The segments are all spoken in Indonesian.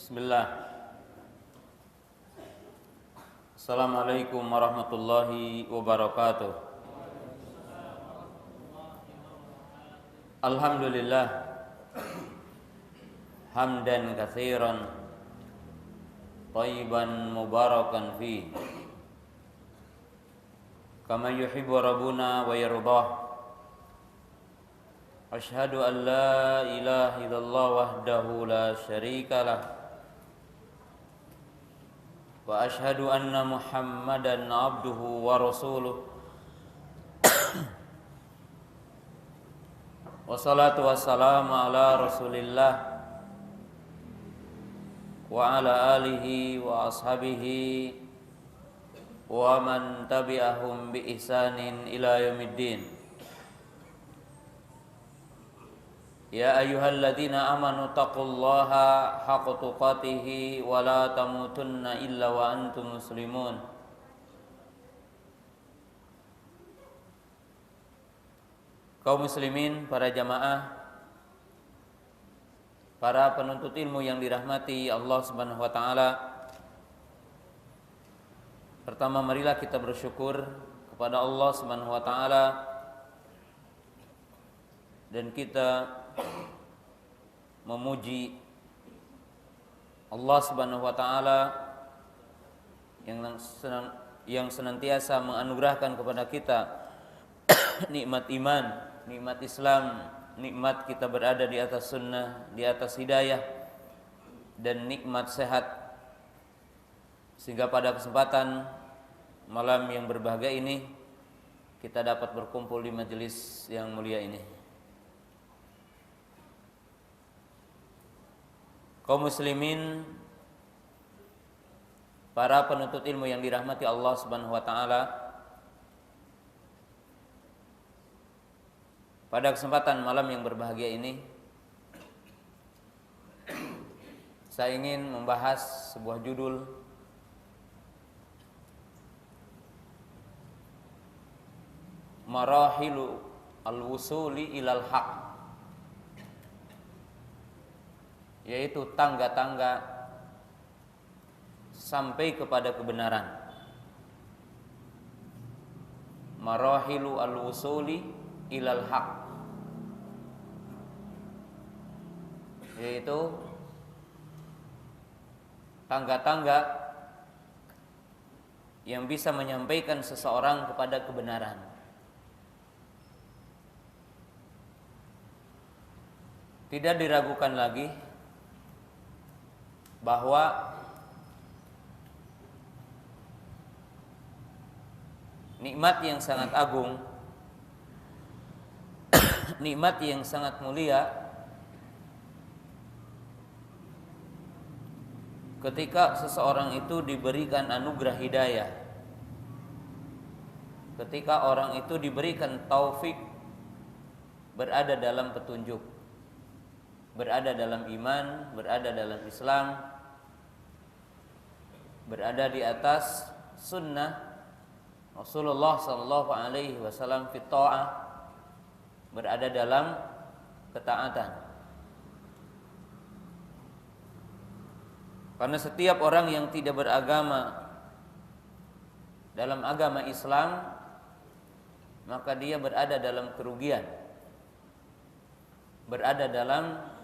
Bismillah. Assalamualaikum warahmatullahi wabarakatuh. Alhamdulillah hamdan katsiran thayyiban mubarakan fi kama yuhibbu rabbuna wa yardah. Asyhadu an la ilaha illallah wahdahu la syarika lah wa asyhadu anna Muhammadan abduhu wa rasuluh. Wassalatu wassalamu ala Rasulillah wa ala alihi wa ashabihi wa man tabi'ahum bi ihsanin ila yaumiddin. Ya ayyuhalladzina amanu taqullaha haqqa tuqatih wa la tamutunna illa wa antum muslimun. Kaum muslimin, para jamaah, para penuntut ilmu yang dirahmati Allah Subhanahu wa taala. Pertama, marilah kita bersyukur kepada Allah Subhanahu wa taala dan kita memuji Allah Subhanahu wa taala yang senantiasa menganugerahkan kepada kita nikmat iman, nikmat Islam, nikmat kita berada di atas sunnah, di atas hidayah, dan nikmat sehat, sehingga pada kesempatan malam yang berbahagia ini kita dapat berkumpul di majelis yang mulia ini. Kaum muslimin, para penuntut ilmu yang dirahmati Allah Subhanahu wa taala, pada kesempatan malam yang berbahagia ini saya ingin membahas sebuah judul Marahilu al-wusuli ilal haq, yaitu tangga-tangga sampai kepada kebenaran. Marahilu al-wusuli ilal haq, yaitu tangga-tangga yang bisa menyampaikan seseorang kepada kebenaran. Tidak diragukan lagi bahwa nikmat yang sangat agung, nikmat yang sangat mulia, ketika seseorang itu diberikan anugerah hidayah, ketika orang itu diberikan taufik berada dalam petunjuk, berada dalam iman, berada dalam Islam, berada di atas sunnah Rasulullah sallallahu alaihi wasallam, fi ta'ah, berada dalam ketaatan. Karena setiap orang yang tidak beragama dalam agama Islam, maka dia berada dalam kerugian, berada dalam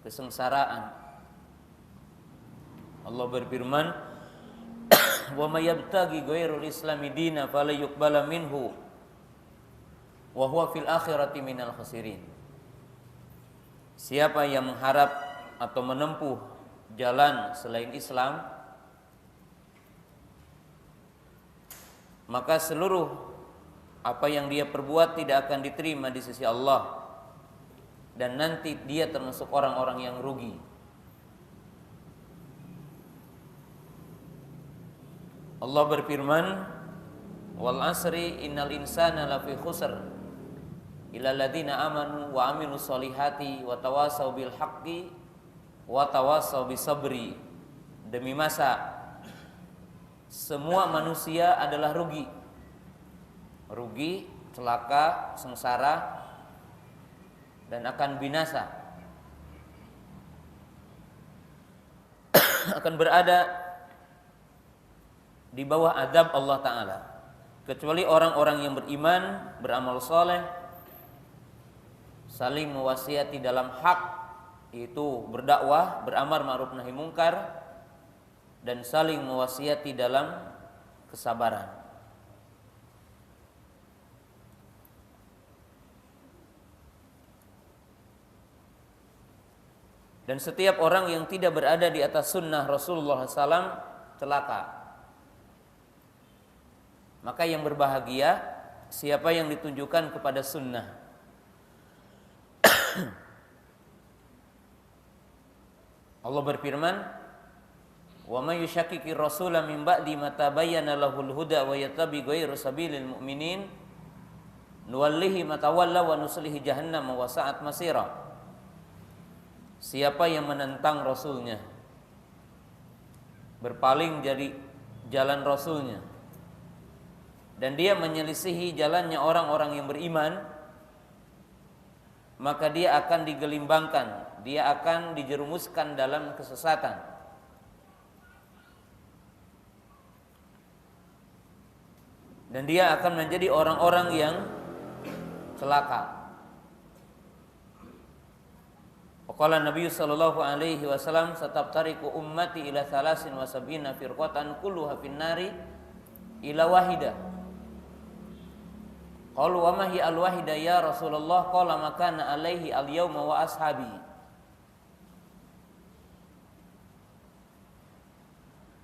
kesengsaraan. Allah berfirman, "Wa may yabtaghi ghairul islami dina fala yuqbala minhu wa huwa fil akhirati minal khasirin." Siapa yang mengharap atau menempuh jalan selain Islam, maka seluruh apa yang dia perbuat tidak akan diterima di sisi Allah, dan nanti dia termasuk orang-orang yang rugi. Allah berfirman, "Wal asri innal insana lafi khusr illal ladzina amanu wa amilus solihati wa tawasaw bil haqqi wa tawasaw bis sabri." Demi masa semua manusia adalah rugi, celaka, sengsara, dan akan binasa. akan berada di bawah azab Allah Ta'ala, kecuali orang-orang yang beriman, beramal soleh, saling mewasiati dalam hak, yaitu berdakwah, beramar ma'ruf nahi mungkar, dan saling mewasiati dalam kesabaran. Dan setiap orang yang tidak berada di atas sunnah Rasulullah SAW celaka. Maka yang berbahagia siapa yang ditunjukkan kepada sunnah. Allah berfirman, "Wa may yushakkiki rasula min ba'di ma tabayyana lahul huda wa yattabi ghayra sabilil mu'minin nuwallihi ma tawalla wa nuslihi jahannam wa sa'at masira." Siapa yang menentang Rasulnya, berpaling dari jalan Rasulnya, dan dia menyelisihi jalannya orang-orang yang beriman, maka dia akan digelimbangkan, dia akan dijerumuskan dalam kesesatan. Dan dia akan menjadi orang-orang yang celaka. Qala Nabi sallallahu alaihi wasallam, "Satabtariqu ummati ila 73 firqatan kulluha finnari ila wahida." Qalu wa ma hiya al-wahida ya Rasulullah? Qala ma kana alaihi al-yawma wa ashabi.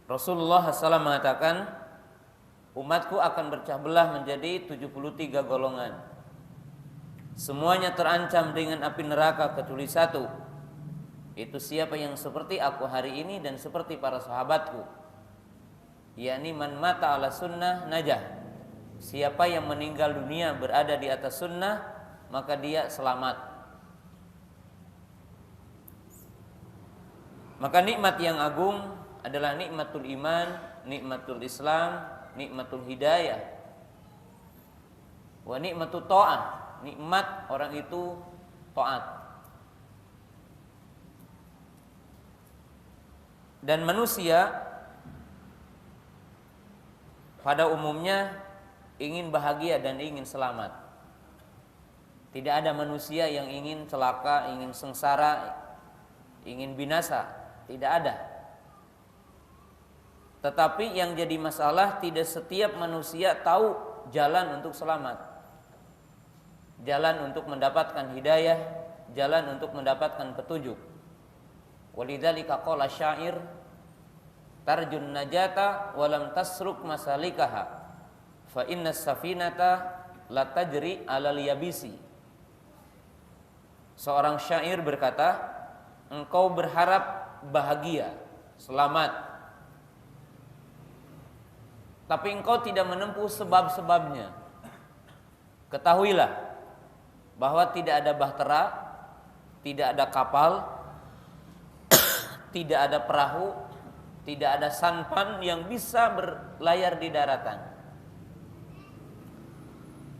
Rasulullah SAW mengatakan, umatku akan berpecah belah menjadi 73 golongan. Semuanya terancam dengan api neraka kecuali satu. Itu siapa yang seperti aku hari ini dan seperti para sahabatku, yakni man mata ala sunnah najah. Siapa yang meninggal dunia berada di atas sunnah, maka dia selamat. Maka nikmat yang agung adalah nikmatul iman, nikmatul Islam, nikmatul hidayah, wa nikmatul ta'ah. Nikmat orang itu taat. Dan manusia pada umumnya ingin bahagia dan ingin selamat. Tidak ada manusia yang ingin celaka, ingin sengsara, ingin binasa. Tidak ada. Tetapi yang jadi masalah, tidak setiap manusia tahu jalan untuk selamat, jalan untuk mendapatkan hidayah, jalan untuk mendapatkan petunjuk. Walidzalika qala syair, tarjun najata walam tasruk masalikaha fa inna safinata la tajri alal yabisi. Seorang syair berkata, engkau berharap bahagia, selamat, tapi engkau tidak menempuh sebab-sebabnya. Ketahuilah bahwa tidak ada bahtera, tidak ada kapal, tidak ada perahu, tidak ada sampan yang bisa berlayar di daratan.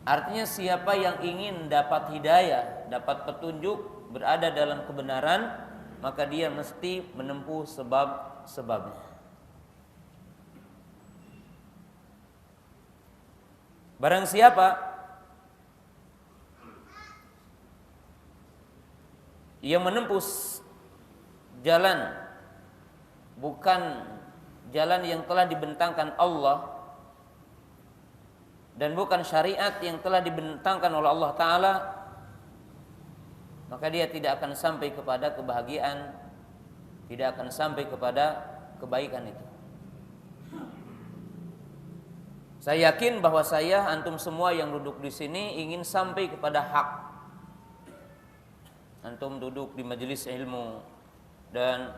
Artinya siapa yang ingin dapat hidayah, dapat petunjuk, berada dalam kebenaran, maka dia mesti menempuh sebab-sebabnya. Barang siapa yang menempuh jalan bukan jalan yang telah dibentangkan Allah dan bukan syariat yang telah dibentangkan oleh Allah Ta'ala, maka dia tidak akan sampai kepada kebahagiaan, tidak akan sampai kepada kebaikan itu. Saya yakin bahwa saya, antum semua yang duduk di sini ingin sampai kepada hak. Antum duduk di majelis ilmu dan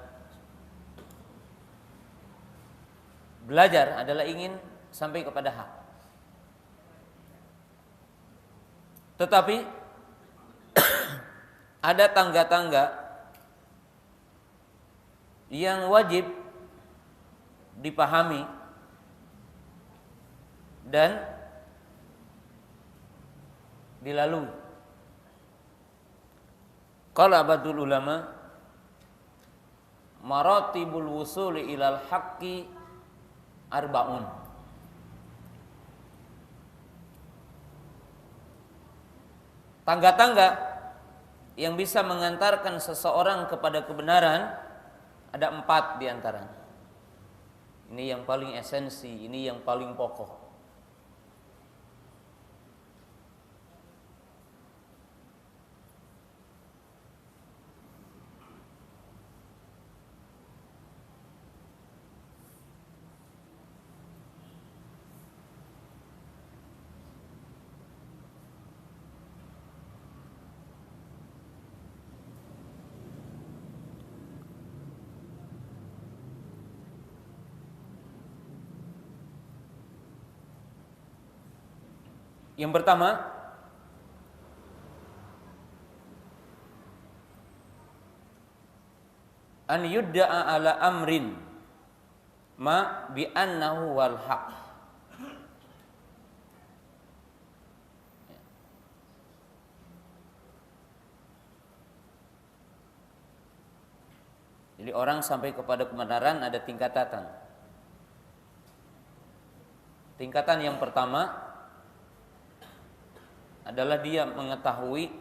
belajar adalah ingin sampai kepada hak. Tetapi ada tangga-tangga yang wajib dipahami dan dilalui. Qala ba'dul ulama, maratibul wusuli ilal haqqi arbaun. Tangga-tangga yang bisa mengantarkan seseorang kepada kebenaran ada 4 diantaranya. Ini yang paling esensi, ini yang paling pokok. Yang pertama, an yudda'a ala amrin ma bi annahu wal haq. Jadi orang sampai kepada kebenaran ada tingkatan. Tingkatan yang pertama adalah dia mengetahui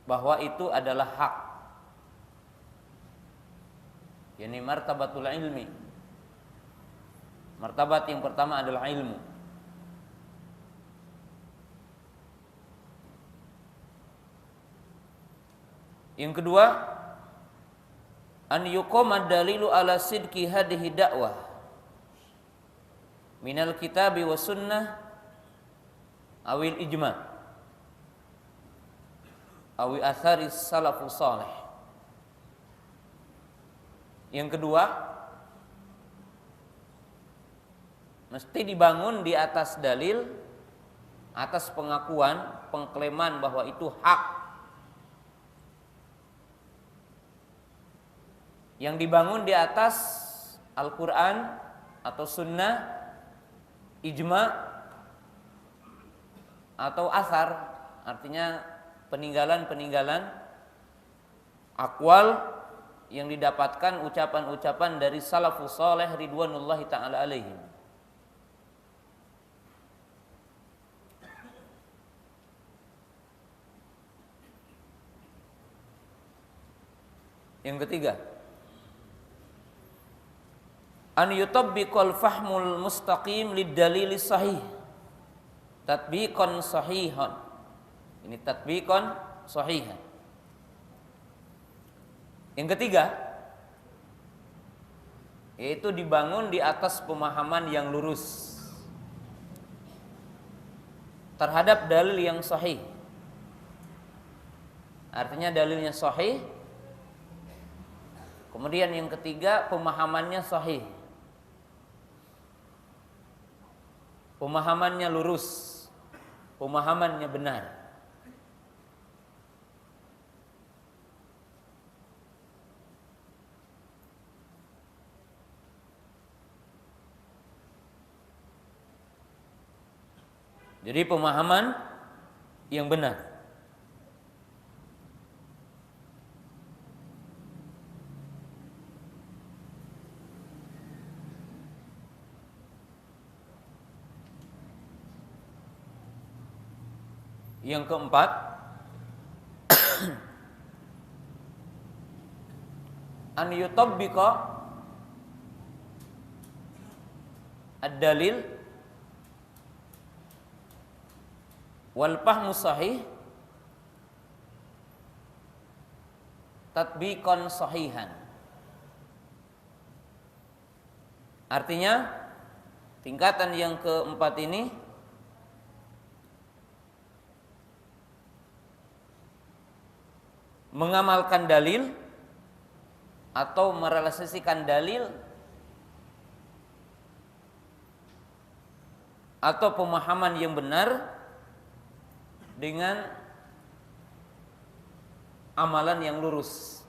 bahwa itu adalah hak. Yani martabatul ilmi. Martabat yang pertama adalah ilmu. Yang kedua, an yuqama dalilu ala sidqi hadhihi da'wah minal kitabi was sunnah awil ijma awi athari salafus salih. Yang kedua, mesti dibangun di atas dalil, atas pengakuan, pengklaiman bahwa itu hak. Yang dibangun di atas Al-Quran atau sunnah, ijma atau asar, artinya peninggalan-peninggalan akwal yang didapatkan ucapan-ucapan dari salafus saleh ridwanullahi ta'ala alaihim. Yang ketiga, an yutabbiqal fahmul mustaqim lid dalil sahih tatbiqan sahihan. Ini tatbiqan sahihan. Yang ketiga, yaitu dibangun di atas pemahaman yang lurus terhadap dalil yang sahih. Artinya dalilnya sahih. Kemudian yang ketiga, pemahamannya sahih. Pemahamannya lurus. Pemahamannya benar. Jadi pemahaman yang benar. Yang keempat, an yutabbiqa ad-dalil wal fahmu sahih tatbiqan sahihan. Artinya tingkatan yang keempat ini mengamalkan dalil atau merealisasikan dalil atau pemahaman yang benar dengan amalan yang lurus.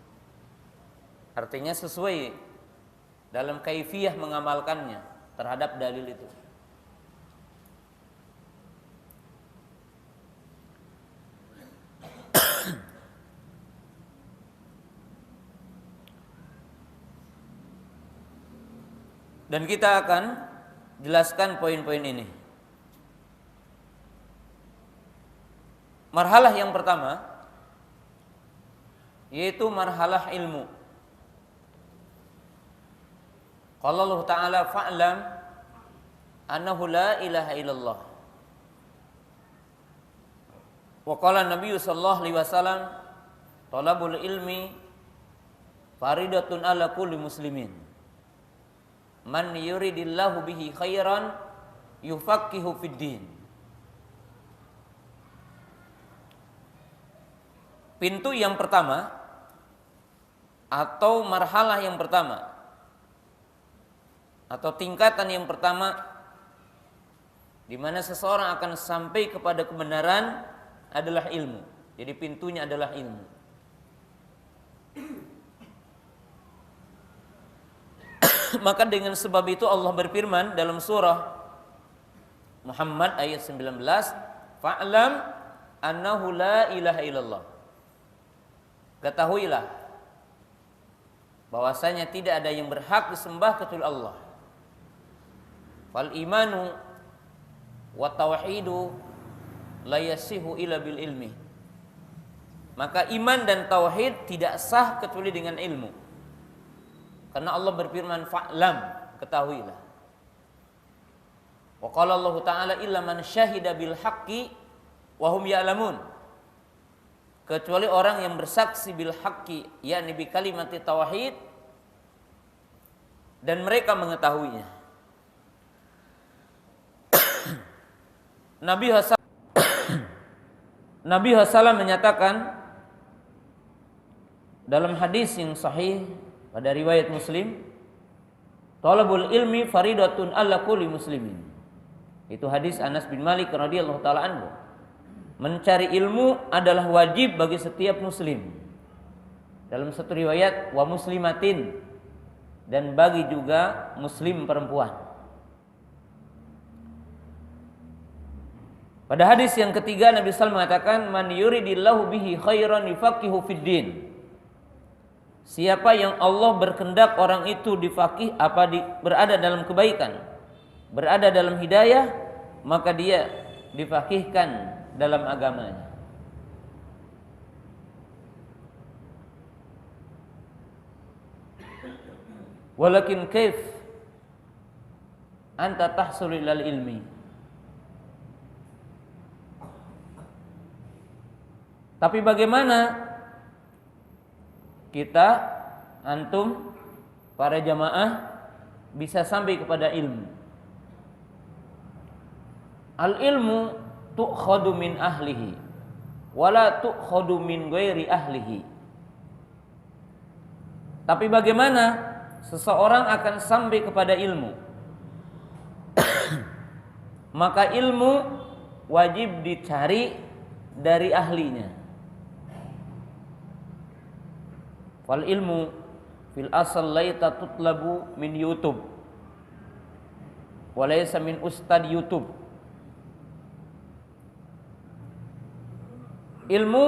Artinya sesuai dalam kaifiyah mengamalkannya terhadap dalil itu. Dan kita akan jelaskan poin-poin ini. Marhalah yang pertama yaitu marhalah ilmu. Qala Allah Ta'ala fa'lam annahu la ilaha illallah. Wa qala Nabi sallallahu alaihi wasallam talabul ilmi faridatun ala kulli muslimin. Man yuridillahu bihi khairan yufaqihu fid din. Pintu yang pertama atau marhalah yang pertama atau tingkatan yang pertama di mana seseorang akan sampai kepada kebenaran adalah ilmu. Jadi pintunya adalah ilmu. Maka dengan sebab itu Allah berfirman dalam surah Muhammad ayat 19, fa'lam annahu la ilaha illallah. Ketahuilah bahwasanya tidak ada yang berhak disembah kecuali Allah. Fal imanu wa tauhidu la yasihu illa bil ilmi. Maka iman dan tauhid tidak sah kecuali dengan ilmu. Karena Allah berfirman fa'lam, ketahuilah. Wa qala Allah Ta'ala illa man syahida bil haqqi wa hum ya'lamun. Kecuali orang yang bersaksi bil haqqi, yakni bi kalimati tauhid, dan mereka mengetahuinya. Nabi Hasan menyatakan dalam hadis yang sahih pada riwayat Muslim, talabul ilmi faridatun ala kulli muslimin. Itu hadis Anas bin Malik radhiyallahu taala anhu. Mencari ilmu adalah wajib bagi setiap muslim. Dalam satu riwayat wa muslimatin, dan bagi juga muslim perempuan. Pada hadis yang ketiga Nabi sallallahu alaihi wasallam mengatakan man yuridillahu bihi khairan yufaqihu fid din. Siapa yang Allah berkehendak orang itu berada dalam kebaikan, berada dalam hidayah, maka dia difaqihkan dalam agamanya. Walakin kaif anta tahsul ilal ilmi. Tapi bagaimana kita, antum, para jamaah bisa sampai kepada ilmu? Al ilmu tu'khadu min ahlihi wala tu'khadu min ghairi ahlihi. Tapi bagaimana seseorang akan sampai kepada ilmu? Maka ilmu wajib dicari dari ahlinya. Fal ilmu fil asal laita tutlabu min YouTube walaysa min ustad YouTube. Ilmu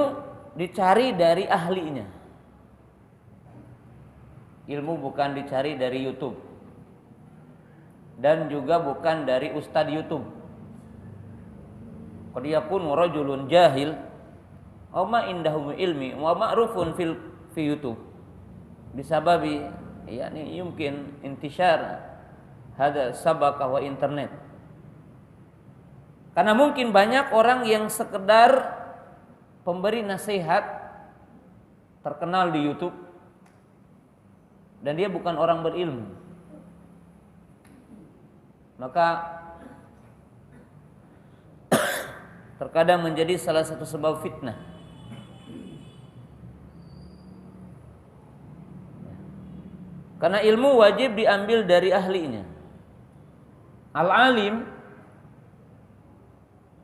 dicari dari ahlinya. Ilmu bukan dicari dari YouTube dan juga bukan dari ustad YouTube. Qad yakun rajulun jahil aw ma indahu ilmi wa ma'rufun fi YouTube bisababi yakni yumkin intishar hada sabaka wa internet. Karena mungkin banyak orang yang sekedar pemberi nasihat terkenal di YouTube dan dia bukan orang berilmu. Maka terkadang menjadi salah satu sebab fitnah. Karena ilmu wajib diambil dari ahlinya. Al-alim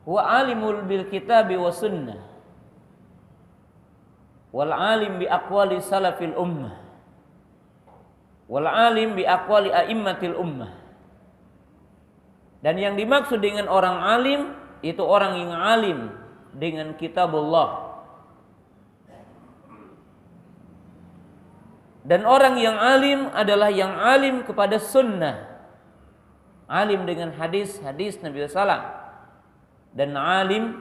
huwa alimul bil kitabi wa sunnah wal alim bi aqwali salafil ummah wal alim bi aqwali a'immatil ummah. Dan yang dimaksud dengan orang alim itu orang yang alim dengan kitabullah. Dan orang yang alim adalah yang alim kepada sunnah Alim dengan hadis-hadis Nabi SAW, dan alim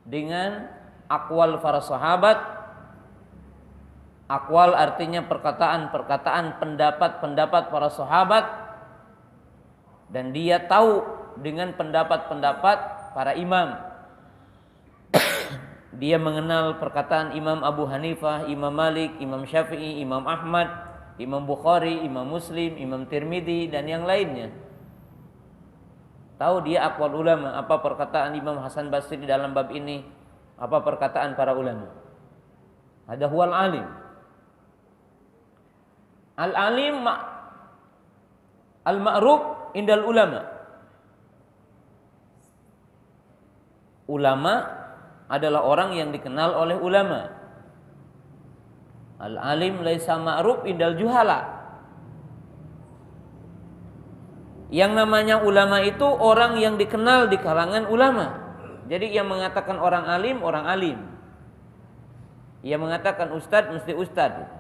dengan aqwal para sahabat. Aqwal artinya perkataan-perkataan, pendapat-pendapat para sahabat, dan dia tahu dengan pendapat-pendapat para imam. Dia mengenal perkataan Imam Abu Hanifah, Imam Malik, Imam Syafi'i, Imam Ahmad, Imam Bukhari, Imam Muslim, Imam Tirmidzi, dan yang lainnya. Tahu dia aqwal ulama, apa perkataan Imam Hasan Basri dalam bab ini, apa perkataan para ulama. Ada huwal alim. Al-alim al-ma'ruf indal ulama. Ulama adalah orang yang dikenal oleh ulama. Al-alim laisa ma'ruf indal juhala. Yang namanya ulama itu orang yang dikenal di kalangan ulama. Jadi yang mengatakan orang alim, orang alim. Yang mengatakan ustadz, mesti ustadz.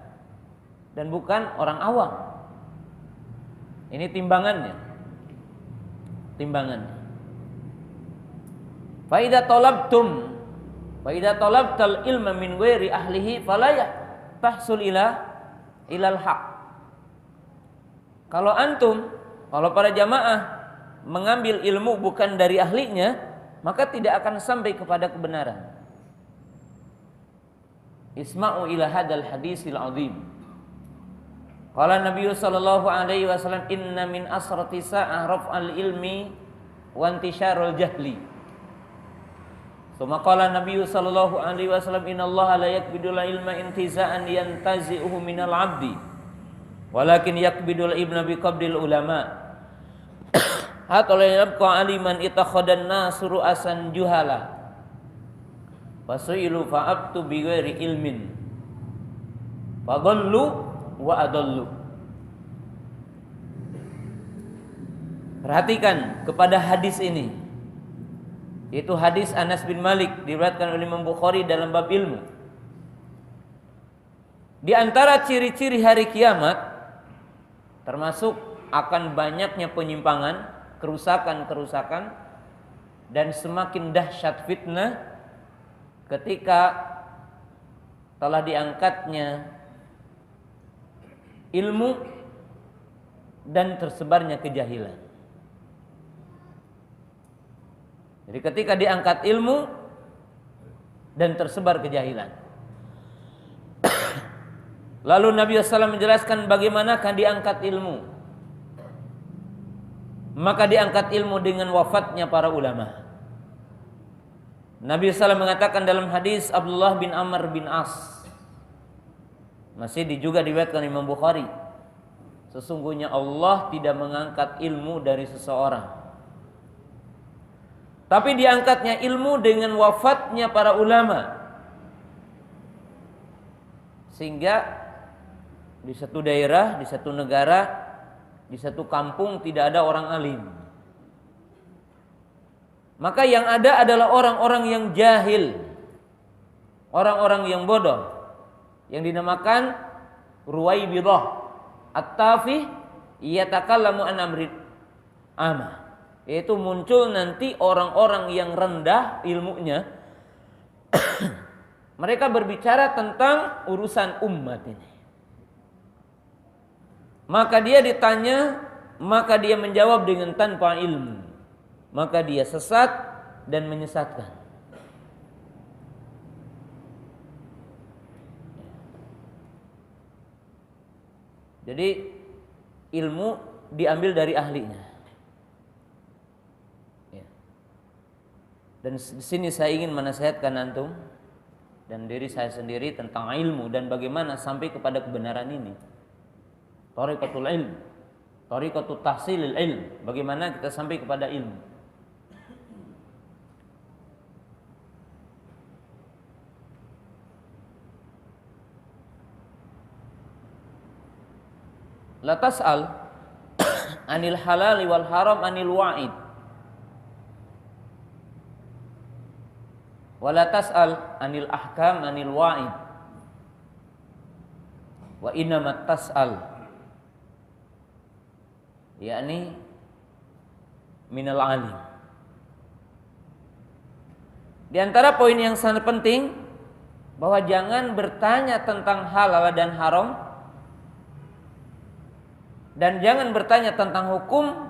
Dan bukan orang awam. Ini timbangannya. Fa idza talabtal ilma min ghairi ahlihi fala tahsul ilal haq. Kalau para jamaah mengambil ilmu bukan dari ahlinya, maka tidak akan sampai kepada kebenaran. Isma'u ila hadal hadisil azim. Qala Nabi sallallahu alaihi wasallam, inna min asrati sa'ah raf'al ilmi wa intisyarul jahli. Tsumma qala Nabi sallallahu alaihi wasallam, innallaha la yakbidul ilma intiza'an yantazi'uhu minal 'abdi. Walakin yakbidul ibna biqabdil ulama. Hatta la yabqa aliman itakhadan nasu ru'asan juhala. Fasu'ilu fa'abtu bighairi ilmin. Fadallu wa adallu. Perhatikan kepada hadis ini. Itu hadis Anas bin Malik diriwayatkan oleh Imam Bukhari dalam bab ilmu. Di antara ciri-ciri hari kiamat termasuk akan banyaknya penyimpangan, kerusakan-kerusakan, dan semakin dahsyat fitnah ketika telah diangkatnya ilmu dan tersebarnya kejahilan. Jadi ketika diangkat ilmu dan tersebar kejahilan. Lalu Nabi SAW menjelaskan bagaimanakah diangkat ilmu. Maka diangkat ilmu dengan wafatnya para ulama. Nabi SAW mengatakan dalam hadis Abdullah bin Amr bin As, masih juga diriwayatkan Imam Bukhari, sesungguhnya Allah tidak mengangkat ilmu dari seseorang, tapi diangkatnya ilmu dengan wafatnya para ulama. Sehingga di satu daerah, di satu negara, di satu kampung tidak ada orang alim. Maka yang ada adalah orang-orang yang jahil, orang-orang yang bodoh, yang dinamakan ruwaibidah, at-tafi yatakallamu an amrin amah. Yaitu muncul nanti orang-orang yang rendah ilmunya. Mereka berbicara tentang urusan umat ini. Maka dia ditanya, maka dia menjawab dengan tanpa ilmu. Maka dia sesat dan menyesatkan. Jadi ilmu diambil dari ahlinya. Dan di sini saya ingin menasihatkan antum dan diri saya sendiri tentang ilmu dan bagaimana sampai kepada kebenaran ini. Tariqatul ilm, tariqatut tahsilil ilm, bagaimana kita sampai kepada ilmu. La tas'al anil halal wal haram anil wa'id. Wa la tas'al anil ahkam anil wa'id. Wa innamat tas'al, yakni minal alim. Di antara poin yang sangat penting bahwa jangan bertanya tentang halal dan haram, dan jangan bertanya tentang hukum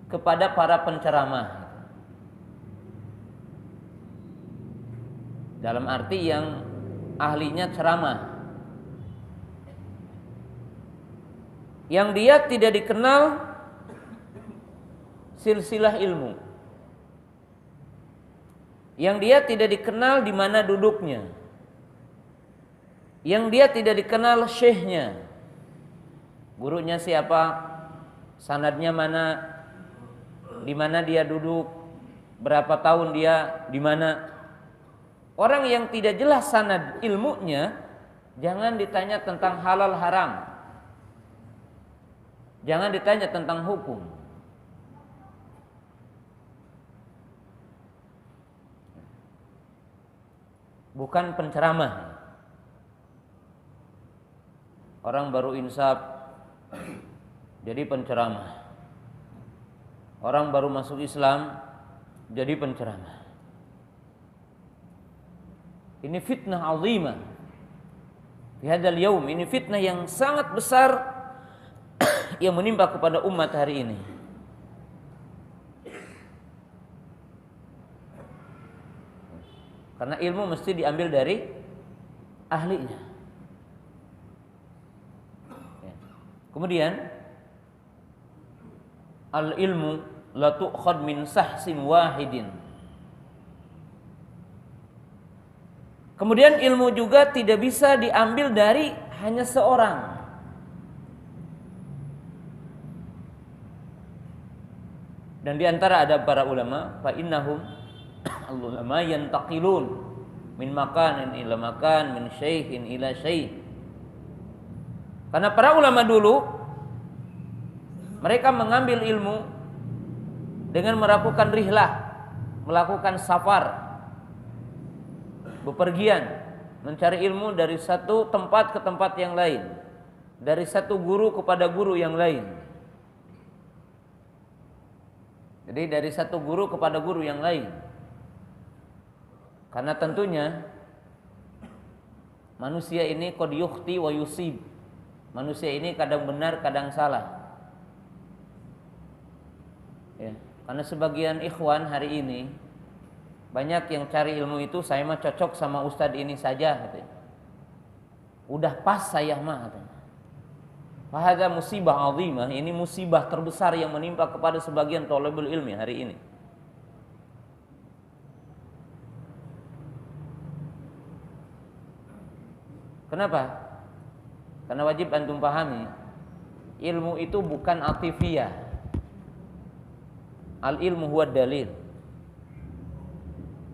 kepada para penceramah. Dalam arti yang ahlinya ceramah, yang dia tidak dikenal silsilah ilmu, yang dia tidak dikenal di mana duduknya, yang dia tidak dikenal syekhnya, gurunya siapa, sanadnya mana, di mana dia duduk, berapa tahun dia di mana. Orang yang tidak jelas sanad ilmunya, jangan ditanya tentang halal haram, jangan ditanya tentang hukum. Bukan penceramah. Orang baru insaf jadi penceramah. Orang baru masuk Islam jadi penceramah. Ini fitnah azimah fi hadzal yaum. Ini fitnah yang sangat besar yang menimpa kepada umat hari ini. Karena ilmu mesti diambil dari ahlinya. Kemudian al ilmu la tu'khad min sahsin wahidin. Kemudian ilmu juga tidak bisa diambil dari hanya seorang. Dan di antara ada para ulama, fa innahum al-ulama yantaqilun min makanin ila makan, min syai'in ila syai'. Karena para ulama dulu mereka mengambil ilmu dengan melakukan rihlah, melakukan safar, bepergian, mencari ilmu dari satu tempat ke tempat yang lain, dari satu guru kepada guru yang lain. Jadi dari satu guru kepada guru yang lain. Karena tentunya manusia ini qad yukhti wa yusib. Manusia ini kadang benar, kadang salah. Ya, karena sebagian ikhwan hari ini banyak yang cari ilmu itu, saya mah cocok sama ustadz ini saja katanya. Udah pas saya mah katanya. Fahadza musibah azimah, ini musibah terbesar yang menimpa kepada sebagian thalibul ilmi hari ini. Kenapa? Karena wajib antum pahami, ilmu itu bukan atifiyah. Al ilmu huwa dalil.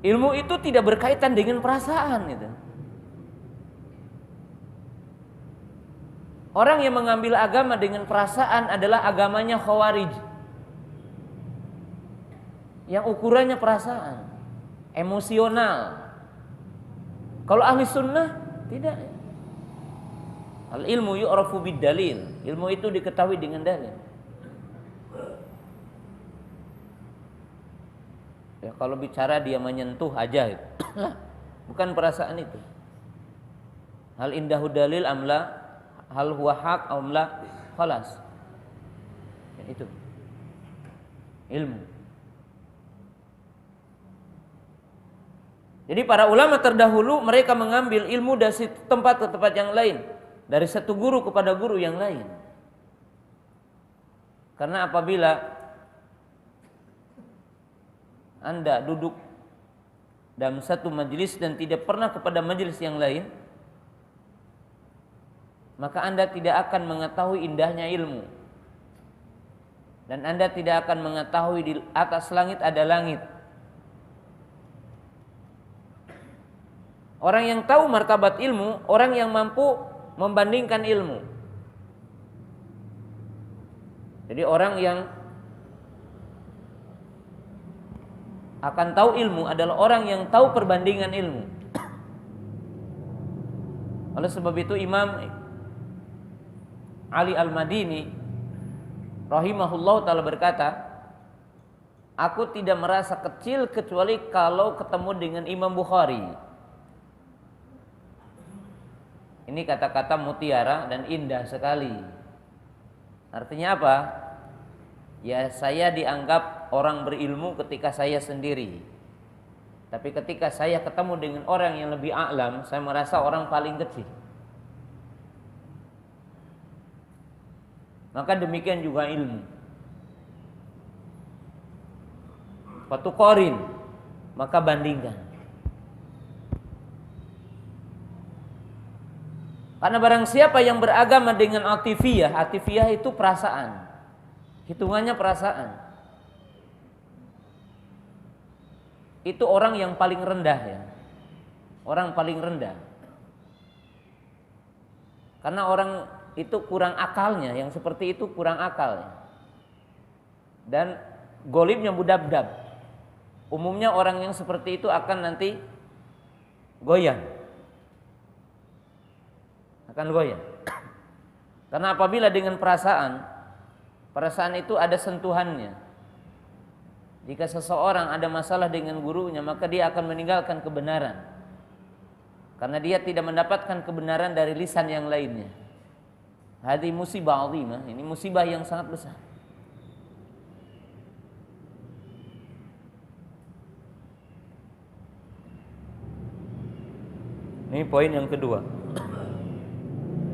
Ilmu itu tidak berkaitan dengan perasaan gitu. Orang yang mengambil agama dengan perasaan adalah agamanya Khawarij. Yang ukurannya perasaan, emosional. Kalau ahli sunnah tidak. Al ilmu yu'rafu bid dalil. Ilmu itu diketahui dengan dalil. Ya, kalau bicara dia menyentuh aja itu. Bukan perasaan itu. Hal indahu dalil amla, hal huwa haq amla, khalas. Ya, itu ilmu. Jadi para ulama terdahulu mereka mengambil ilmu dari tempat ke tempat yang lain, dari satu guru kepada guru yang lain. Karena apabila Anda duduk dalam satu majelis dan tidak pernah kepada majelis yang lain, maka Anda tidak akan mengetahui indahnya ilmu. Dan Anda tidak akan mengetahui di atas langit ada langit. Orang yang tahu martabat ilmu, orang yang mampu membandingkan ilmu. Jadi orang yang akan tahu ilmu adalah orang yang tahu perbandingan ilmu. Oleh sebab itu Imam Ali Al-Madini rahimahullah ta'ala berkata, Aku tidak merasa kecil kecuali kalau ketemu dengan Imam Bukhari. Ini kata-kata mutiara dan indah sekali. Artinya apa? Ya, saya dianggap orang berilmu ketika saya sendiri. Tapi ketika saya ketemu dengan orang yang lebih a'lam, saya merasa orang paling kecil. Maka demikian juga ilmu. Fatuqarin, maka bandingkan. Karena barang siapa yang beragama dengan atifiyah, atifiyah itu perasaan. Hitungannya perasaan. Itu orang yang paling rendah ya. Orang paling rendah. Karena orang itu kurang akalnya, yang seperti itu kurang akal. Dan golibnya mudabdab. Umumnya orang yang seperti itu akan nanti goyang. Akan goyang. Karena apabila dengan perasaan itu ada sentuhannya. Jika seseorang ada masalah dengan gurunya, maka dia akan meninggalkan kebenaran. Karena dia tidak mendapatkan kebenaran dari lisan yang lainnya. Hadi musibah azimah, ini musibah yang sangat besar. Ini poin yang kedua.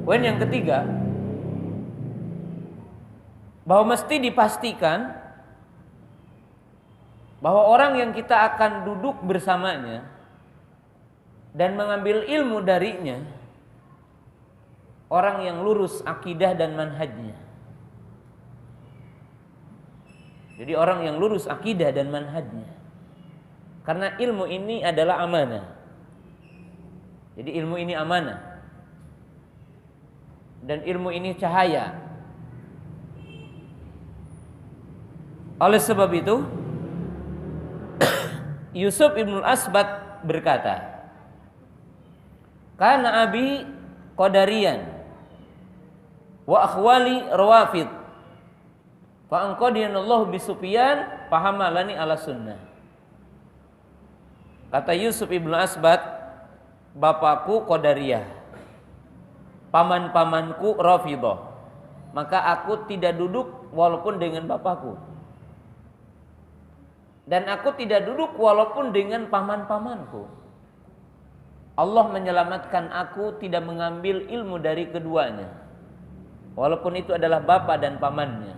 Poin yang ketiga, bahwa mesti dipastikan bahwa orang yang kita akan duduk bersamanya dan mengambil ilmu darinya, orang yang lurus akidah dan manhajnya. Jadi orang yang lurus akidah dan manhajnya. Karena ilmu ini adalah amanah. Jadi ilmu ini amanah. Dan ilmu ini cahaya. Oleh sebab itu Yusuf ibn Asbat berkata, "Kana abi qadariyan wa akhwali rawafid fa anqadiyanallahu bi Sufyan fahamalani ala sunnah." Kata Yusuf ibn Asbat, bapakku Qadariyah, paman-pamanku Rafidah, maka aku tidak duduk walaupun dengan bapakku, dan aku tidak duduk walaupun dengan paman-pamanku. Allah menyelamatkan aku tidak mengambil ilmu dari keduanya, walaupun itu adalah bapak dan pamannya.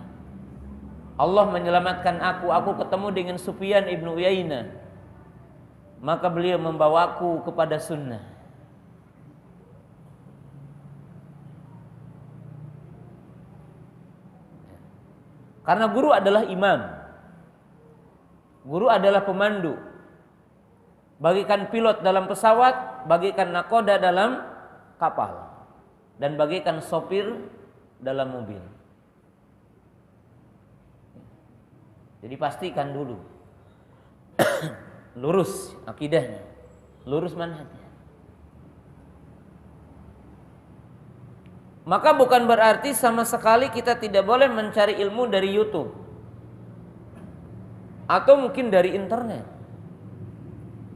Allah menyelamatkan aku ketemu dengan Sufyan ibnu Uyainah, maka beliau membawaku kepada sunnah. Karena guru adalah imam, guru adalah pemandu, bagikan pilot dalam pesawat, bagikan nakoda dalam kapal, dan bagikan sopir dalam mobil. Jadi pastikan dulu lurus akidahnya, lurus manhajnya. Maka bukan berarti sama sekali kita tidak boleh mencari ilmu dari YouTube atau mungkin dari internet.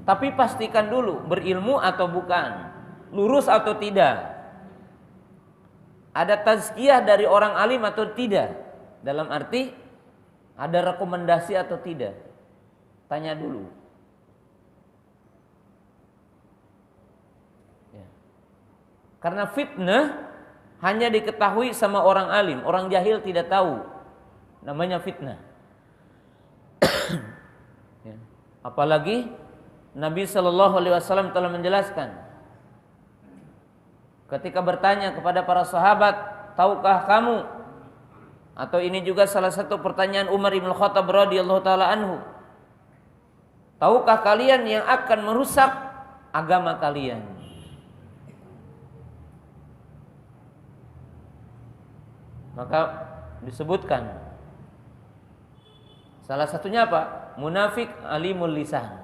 Tapi pastikan dulu berilmu atau bukan, lurus atau tidak, ada tazkiyah dari orang alim atau tidak, dalam arti ada rekomendasi atau tidak. Tanya dulu. Karena fitnah hanya diketahui sama orang alim, orang jahil tidak tahu. Namanya fitnah. Apalagi Nabi Shallallahu Alaihi Wasallam telah menjelaskan ketika bertanya kepada para sahabat, tahukah kamu? Atau ini juga salah satu pertanyaan Umar ibn Khattab radhiyallahu taala anhu. Tahukah kalian yang akan merusak agama kalian? Maka disebutkan salah satunya apa? Munafik alimul lisan.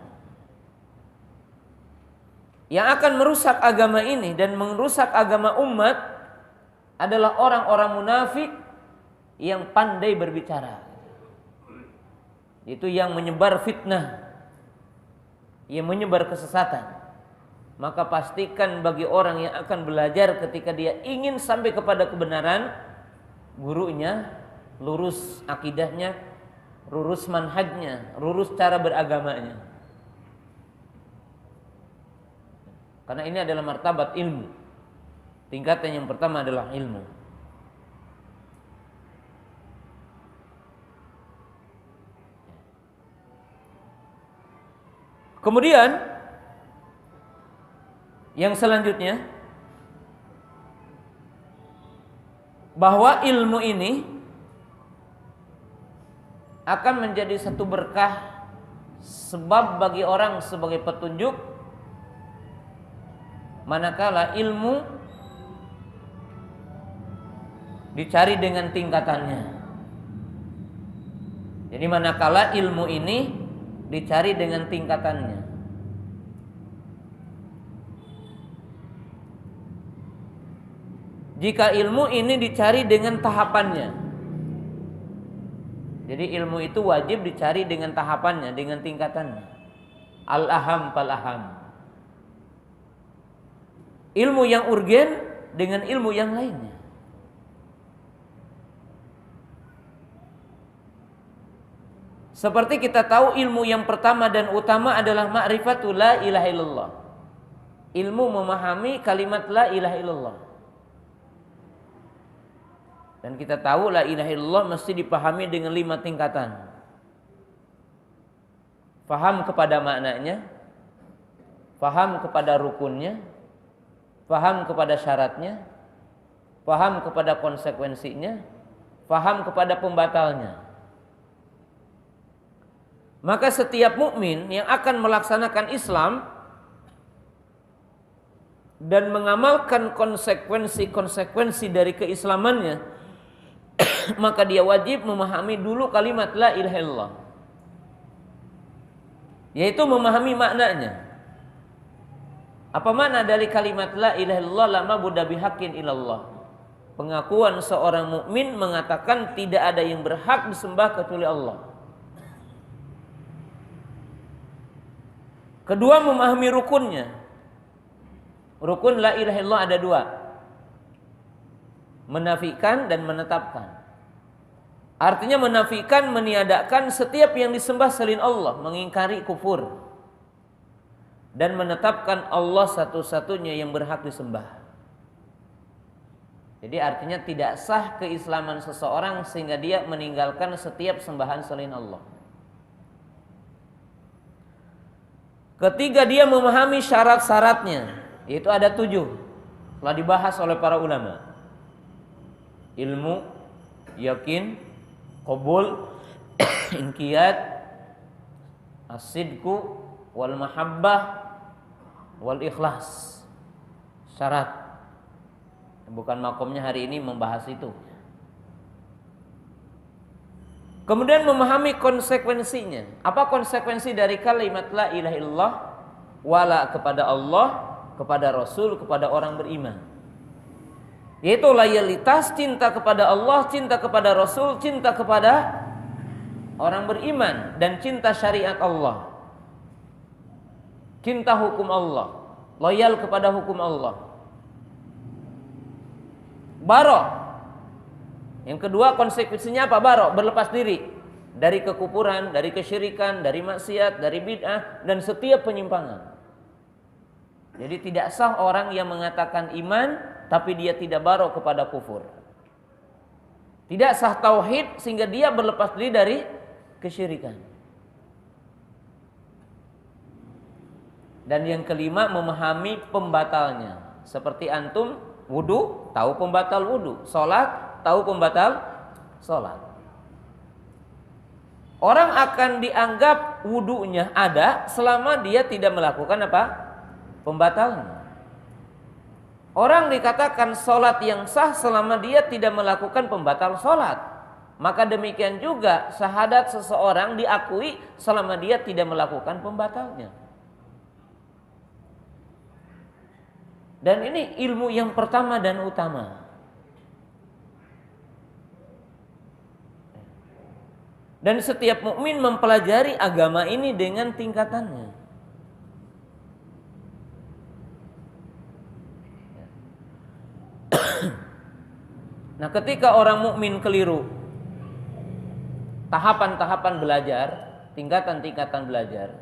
Yang akan merusak agama ini dan merusak agama umat adalah orang-orang munafik yang pandai berbicara. Itu yang menyebar fitnah, yang menyebar kesesatan. Maka pastikan bagi orang yang akan belajar ketika dia ingin sampai kepada kebenaran, gurunya lurus akidahnya, lurus manhajnya, lurus cara beragamanya. Karena ini adalah martabat ilmu. Tingkatan yang pertama adalah ilmu. Kemudian yang selanjutnya, bahwa ilmu ini akan menjadi satu berkah, sebab bagi orang sebagai petunjuk, manakala ilmu dicari dengan tingkatannya. Jadi manakala ilmu ini dicari dengan tingkatannya. Jika ilmu ini dicari dengan tahapannya. Jadi ilmu itu wajib dicari dengan tahapannya, dengan tingkatannya. Al-aham fal-aham. Ilmu yang urgen dengan ilmu yang lainnya. Seperti kita tahu ilmu yang pertama dan utama adalah ma'rifatul la ilaha illallah. Ilmu memahami kalimat la ilaha illallah. Dan kita tahu la ilaha illallah mesti dipahami dengan 5 tingkatan. Faham kepada maknanya, faham kepada rukunnya, faham kepada syaratnya, faham kepada konsekuensinya, faham kepada pembatalnya. Maka setiap mukmin yang akan melaksanakan Islam dan mengamalkan konsekuensi-konsekuensi dari keislamannya, maka dia wajib memahami dulu kalimat la ilaha illallah, yaitu memahami maknanya. Apa makna dari kalimat la ilaha illallah? La ma'budu bihaqqin illallah. Pengakuan seorang mukmin mengatakan tidak ada yang berhak disembah kecuali Allah. Kedua, memahami rukunnya. Rukun la ilaha illallah ada 2. Menafikan dan menetapkan. Artinya menafikan, meniadakan setiap yang disembah selain Allah, mengingkari kufur. Dan menetapkan Allah satu-satunya yang berhak disembah. Jadi artinya tidak sah keislaman seseorang sehingga dia meninggalkan setiap sembahan selain Allah. Ketiga, dia memahami syarat-syaratnya, yaitu ada 7. Telah dibahas oleh para ulama. Ilmu, yakin, qabul, inqiyad, as-sidqu, wal mahabbah, wal ikhlas. Syarat. Bukan makomnya hari ini membahas itu. Kemudian memahami konsekuensinya. Apa konsekuensi dari kalimat la ilaha illallah? Wala kepada Allah, kepada Rasul, kepada orang beriman. Yaitu loyalitas, cinta kepada Allah, cinta kepada Rasul, cinta kepada orang beriman, dan cinta syariat Allah. Cinta hukum Allah, loyal kepada hukum Allah. Barok. Yang kedua, konsekuensinya apa? Barok, berlepas diri dari kekufuran, dari kesyirikan, dari maksiat, dari bid'ah, dan setiap penyimpangan. Jadi tidak sah orang yang mengatakan iman tapi dia tidak barok kepada kufur. Tidak sah tauhid sehingga dia berlepas diri dari kesyirikan. Dan yang kelima, memahami pembatalnya. Seperti antum wudu, tahu pembatal wudu. Salat, tahu pembatal salat. Orang akan dianggap wudunya ada selama dia tidak melakukan apa? Pembatalnya. Orang dikatakan salat yang sah selama dia tidak melakukan pembatal salat. Maka demikian juga syahadat seseorang diakui selama dia tidak melakukan pembatalnya. Dan ini ilmu yang pertama dan utama. Dan setiap mukmin mempelajari agama ini dengan tingkatannya. Nah, ketika orang mukmin keliru tahapan-tahapan belajar, tingkatan-tingkatan belajar,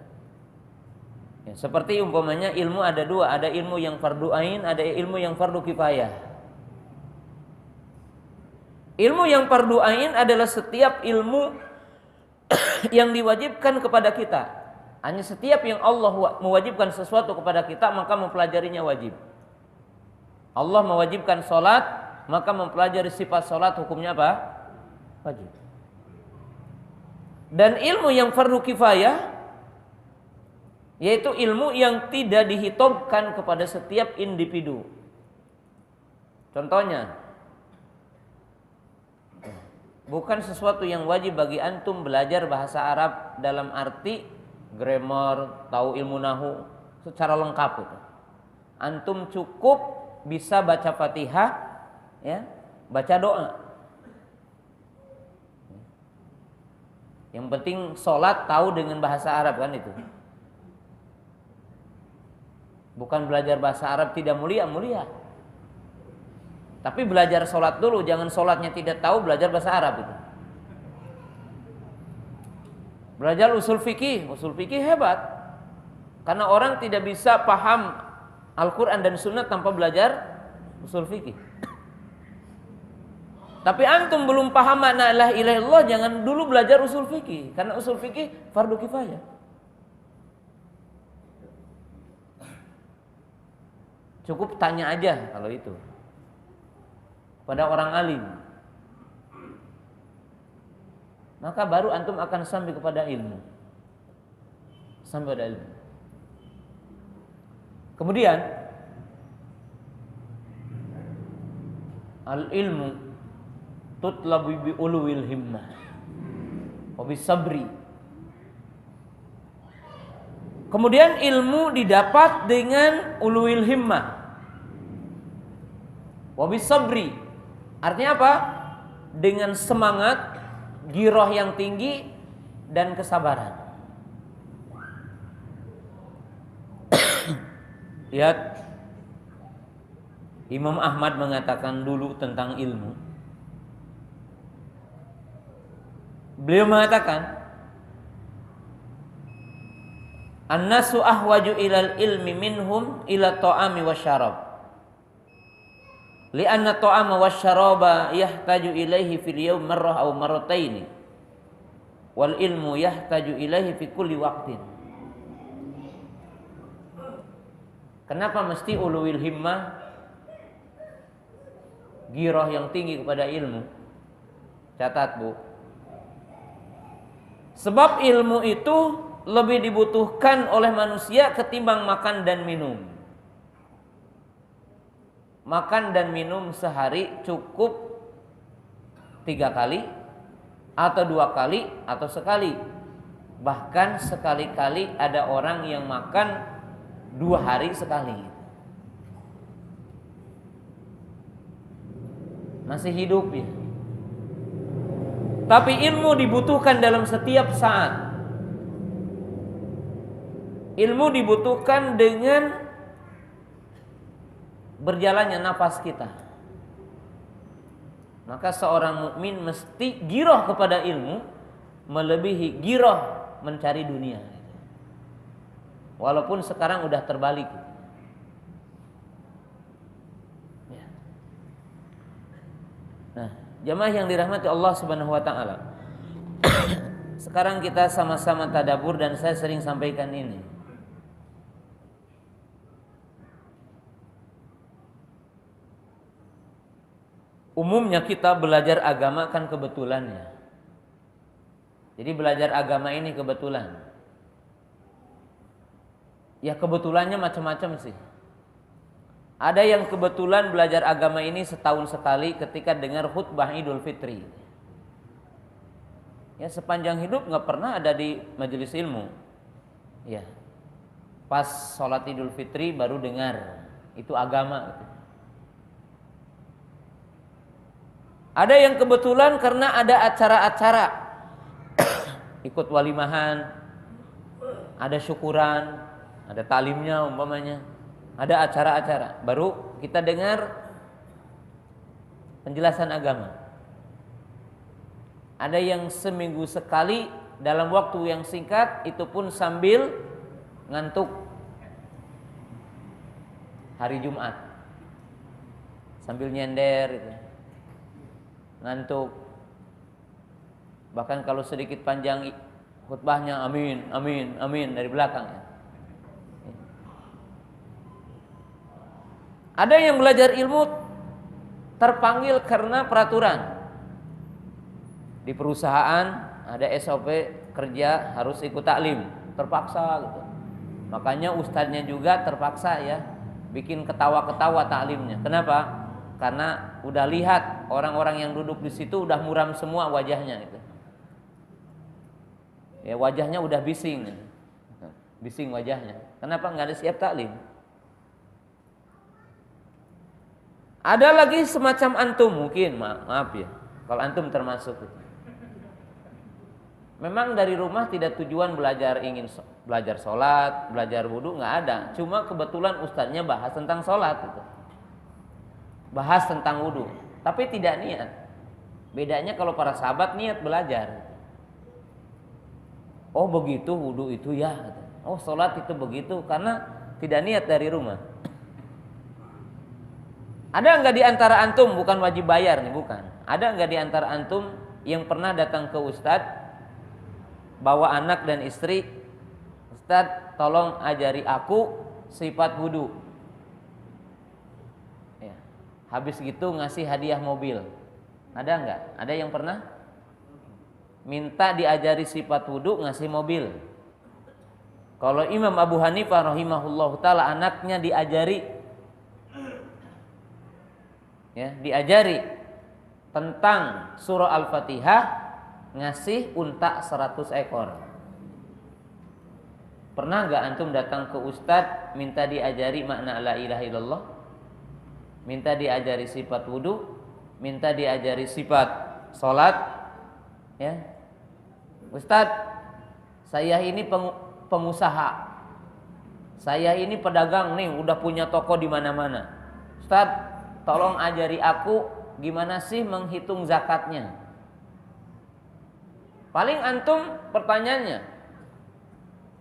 ya, seperti umpamanya ilmu ada dua, ada ilmu yang fardu ain, ada ilmu yang fardu kifayah. Ilmu yang fardu ain adalah setiap ilmu yang diwajibkan kepada kita. Hanya setiap yang Allah mewajibkan sesuatu kepada kita, maka mempelajarinya wajib. Allah mewajibkan sholat, maka mempelajari sifat sholat hukumnya apa? Wajib. Dan ilmu yang fardu kifayah, yaitu ilmu yang tidak dihitobkan kepada setiap individu. Contohnya, bukan sesuatu yang wajib bagi antum belajar bahasa Arab dalam arti grammar, tahu ilmu nahu secara lengkap itu. Antum cukup bisa baca Fatihah, ya, baca doa. Yang penting sholat tahu dengan bahasa Arab, kan itu. Bukan belajar bahasa Arab tidak mulia, mulia. Tapi belajar sholat dulu, jangan sholatnya tidak tahu, belajar bahasa Arab itu. Belajar usul fikih hebat. Karena orang tidak bisa paham Al-Quran dan Sunnah tanpa belajar usul fikih. Tapi antum belum paham makna la ilaha illallah, jangan dulu belajar usul fikih, karena usul fikih fardu kifayah. Cukup tanya aja kalau itu pada orang alim, maka baru antum akan sampai kepada ilmu. Sampai pada ilmu. Kemudian al-ilmu tutlabu bi ulul himmah wa bis sabri. Kemudian ilmu didapat dengan ulul himmah wa bis sabri. Artinya apa? Dengan semangat, giroh yang tinggi dan kesabaran. Lihat, Imam Ahmad mengatakan dulu tentang ilmu. Beliau mengatakan, "An-nasu ahwaju ilal ilmi minhum ila ta'ami wasyarab. Li'anna ta'ama wasyaraba yahtaju ilaihi fil yawm marrah aw marrataini. Wal ilmu yahtaju ilaihi fi kulli waqtin." Kenapa mesti ulul himmah, giroh yang tinggi kepada ilmu? Catat, Bu. Sebab ilmu itu lebih dibutuhkan oleh manusia ketimbang makan dan minum. Makan dan minum sehari cukup 3 kali, atau 2 kali, atau sekali. Bahkan sekali-kali ada orang yang makan 2 hari sekali. Masih hidup ya. Tapi ilmu dibutuhkan dalam setiap saat. Ilmu dibutuhkan dengan berjalannya nafas kita. Maka seorang mukmin mesti giroh kepada ilmu melebihi giroh mencari dunia. Walaupun sekarang udah terbalik. Nah, jamaah yang dirahmati Allah Subhanahu wa taala. Sekarang kita sama-sama tadabbur dan saya sering sampaikan ini. Umumnya kita belajar agama kan kebetulannya. Jadi belajar agama ini kebetulan. Ya kebetulannya macam-macam sih. Ada yang kebetulan belajar agama ini setahun sekali ketika dengar khutbah Idul Fitri. Ya sepanjang hidup nggak pernah ada di majelis ilmu. Ya pas sholat Idul Fitri baru dengar itu agama. Ada yang kebetulan karena ada acara-acara ikut walimahan, ada syukuran, ada talimnya umpamanya, ada acara-acara, baru kita dengar penjelasan agama. Ada yang seminggu sekali dalam waktu yang singkat, itu pun sambil ngantuk. Hari Jumat sambil nyender gitu. Ngantuk. Bahkan kalau sedikit panjang khutbahnya amin, amin, amin dari belakang ya. Ada yang belajar ilmu terpanggil karena peraturan. Di perusahaan ada SOP kerja harus ikut taklim, terpaksa gitu. Makanya ustadznya juga terpaksa ya bikin ketawa-ketawa taklimnya. Kenapa? Karena udah lihat orang-orang yang duduk di situ udah muram semua wajahnya gitu. Ya wajahnya udah bising. Bising wajahnya. Kenapa nggak ada siap taklim? Ada lagi semacam antum mungkin, maaf ya, kalau antum termasuk itu. Memang dari rumah tidak tujuan ingin belajar sholat, belajar wudhu, nggak ada. Cuma kebetulan ustadznya bahas tentang sholat itu, bahas tentang wudhu, tapi tidak niat. Bedanya kalau para sahabat niat belajar. Oh begitu wudhu itu ya, oh sholat itu begitu, karena tidak niat dari rumah. Ada nggak di antara antum, bukan wajib bayar nih, bukan. Ada nggak di antara antum yang pernah datang ke ustadz, bawa anak dan istri, ustadz tolong ajari aku sifat wudu. Ya. Habis gitu ngasih hadiah mobil. Ada nggak? Ada yang pernah? Minta diajari sifat wudu, ngasih mobil. Kalau Imam Abu Hanifah rahimahullah ta'ala anaknya diajari, ya, diajari tentang surah Al-Fatihah, ngasih unta 100 ekor. Pernah gak antum datang ke ustadz minta diajari makna la ilaha illallah, minta diajari sifat wudu, minta diajari sifat sholat, ya, ustadz saya ini pengusaha, saya ini pedagang nih, udah punya toko di mana-mana, ustadz tolong ajari aku gimana sih menghitung zakatnya. Paling antum pertanyaannya,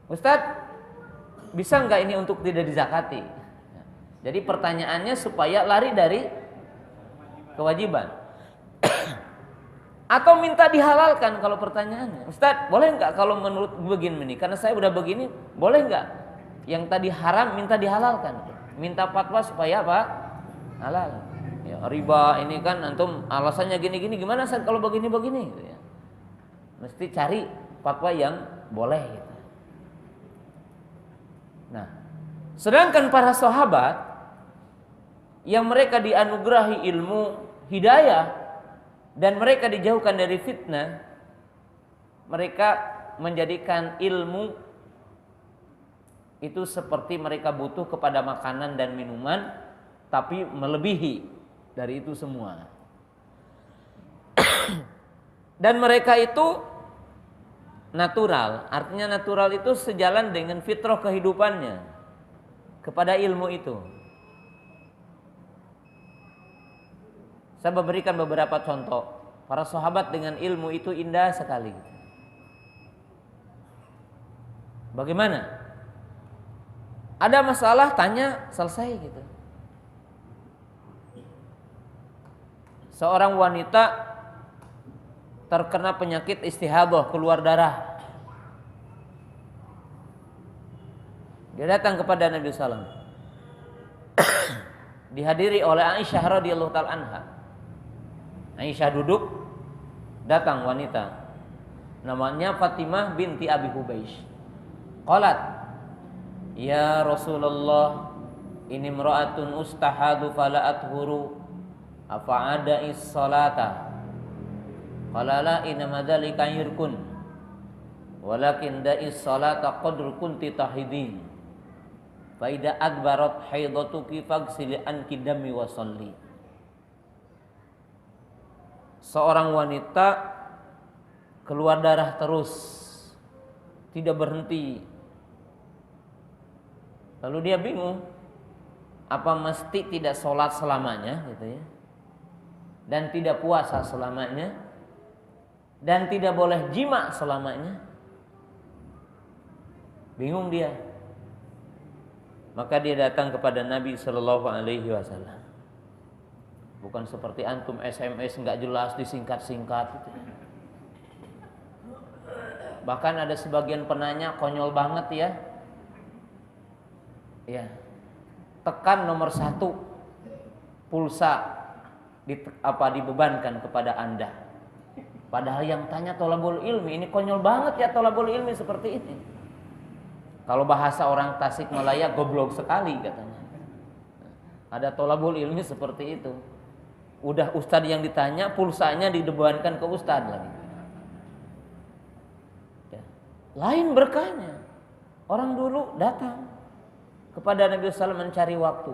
ustadz bisa nggak ini untuk tidak dizakati? Jadi pertanyaannya supaya lari dari kewajiban. Atau minta dihalalkan kalau pertanyaannya, ustadz boleh nggak kalau menurut begini, karena saya udah begini, boleh nggak yang tadi haram minta dihalalkan? Minta fatwa supaya apa? Halal. Ya, riba ini kan antum alasannya gini-gini, gimana Ustaz kalau begini-begini gitu ya. Mesti cari fatwa yang boleh gitu. Nah, sedangkan para sahabat yang mereka dianugerahi ilmu hidayah dan mereka dijauhkan dari fitnah, mereka menjadikan ilmu itu seperti mereka butuh kepada makanan dan minuman, tapi melebihi dari itu semua. Dan mereka itu natural, artinya natural itu sejalan dengan fitrah kehidupannya kepada ilmu itu. Saya memberikan beberapa contoh. Para sahabat dengan ilmu itu indah sekali. Bagaimana? Ada masalah, tanya, selesai gitu. Seorang wanita terkena penyakit istihadah, keluar darah. Dia datang kepada Nabi SAW. Dihadiri oleh Aisyah radhiyallahu ta'ala anha. Aisyah duduk, datang wanita. Namanya Fatimah binti Abi Hubeish. Qalat, ya Rasulullah, ini imra'atun ustahadu fala athuru afa ada'is salata. Qala la inna dzalika yirkun walakin da'is salata qadru kunti tahidin fa idza adbarat haidatuki faghsili anki dami wa shalli. Seorang wanita keluar darah terus tidak berhenti. Lalu dia bingung, apa mesti tidak sholat selamanya gitu ya, dan tidak puasa selamanya, dan tidak boleh jima selamanya? Bingung dia. Maka dia datang kepada Nabi Shallallahu Alaihi Wasallam. Bukan seperti antum SMS nggak jelas disingkat-singkat gitu. Bahkan ada sebagian penanya konyol banget ya. Ya, tekan nomor 1, pulsa dibebankan kepada Anda. Padahal yang tanya thalabul ilmi, ini konyol banget ya thalabul ilmi seperti ini. Kalau bahasa orang Tasikmalaya, goblok sekali katanya. Ada thalabul ilmi seperti itu. Udah ustadz yang ditanya, pulsanya dibebankan ke ustadz lagi. Ya. Lain berkahnya. Orang dulu datang kepada Nabi SAW mencari waktu.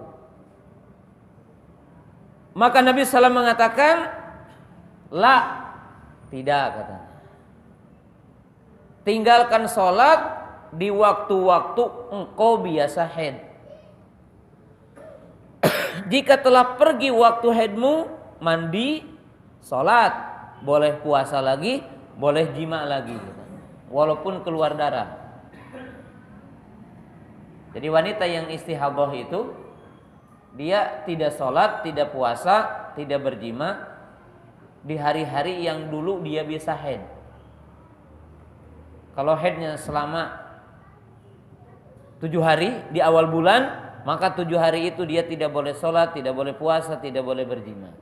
Maka Nabi SAW mengatakan, la, tidak katanya. Tinggalkan sholat di waktu-waktu engkau biasa haid. Jika telah pergi waktu haidmu, mandi, sholat, boleh puasa lagi, boleh jima lagi, walaupun keluar darah. Jadi wanita yang istihadah itu, dia tidak sholat, tidak puasa, tidak berjima di hari-hari yang dulu dia biasa haid. Kalau haidnya selama 7 hari di awal bulan, maka 7 hari itu dia tidak boleh sholat, tidak boleh puasa, tidak boleh berjima.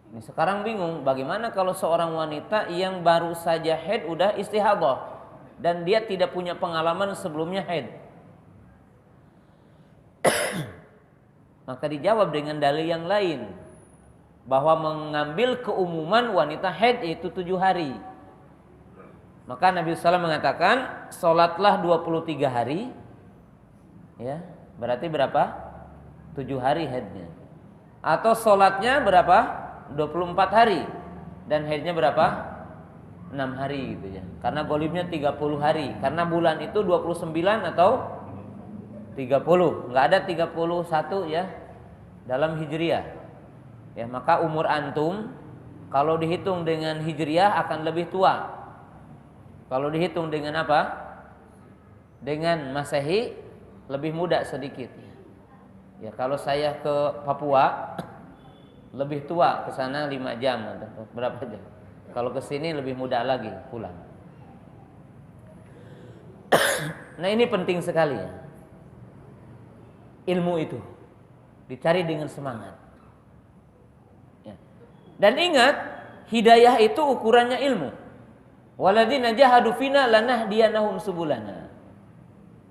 Ini sekarang bingung, bagaimana kalau seorang wanita yang baru saja haid udah istihadah dan dia tidak punya pengalaman sebelumnya haid? Maka dijawab dengan dalil yang lain, bahwa mengambil keumuman wanita haid yaitu 7 hari. Maka Nabi SAW mengatakan, sholatlah 23 hari, ya, berarti berapa? 7 hari haidnya. Atau sholatnya berapa? 24 hari. Dan haidnya berapa? 6 hari gitu ya. Karena golibnya 30 hari. Karena bulan itu 29 atau 30. Nggak ada 31 ya dalam hijriah. Ya, maka umur antum kalau dihitung dengan hijriah akan lebih tua. Kalau dihitung dengan apa? Dengan Masehi lebih muda sedikit. Ya, kalau saya ke Papua lebih tua, ke sana 5 jam atau berapa jam. Kalau ke sini lebih muda lagi pulang. Nah, ini penting sekali ya. Ilmu itu dicari dengan semangat. Ya. Dan ingat, hidayah itu ukurannya ilmu. Walladzina jahadu fina lanahdiyanahum subulana.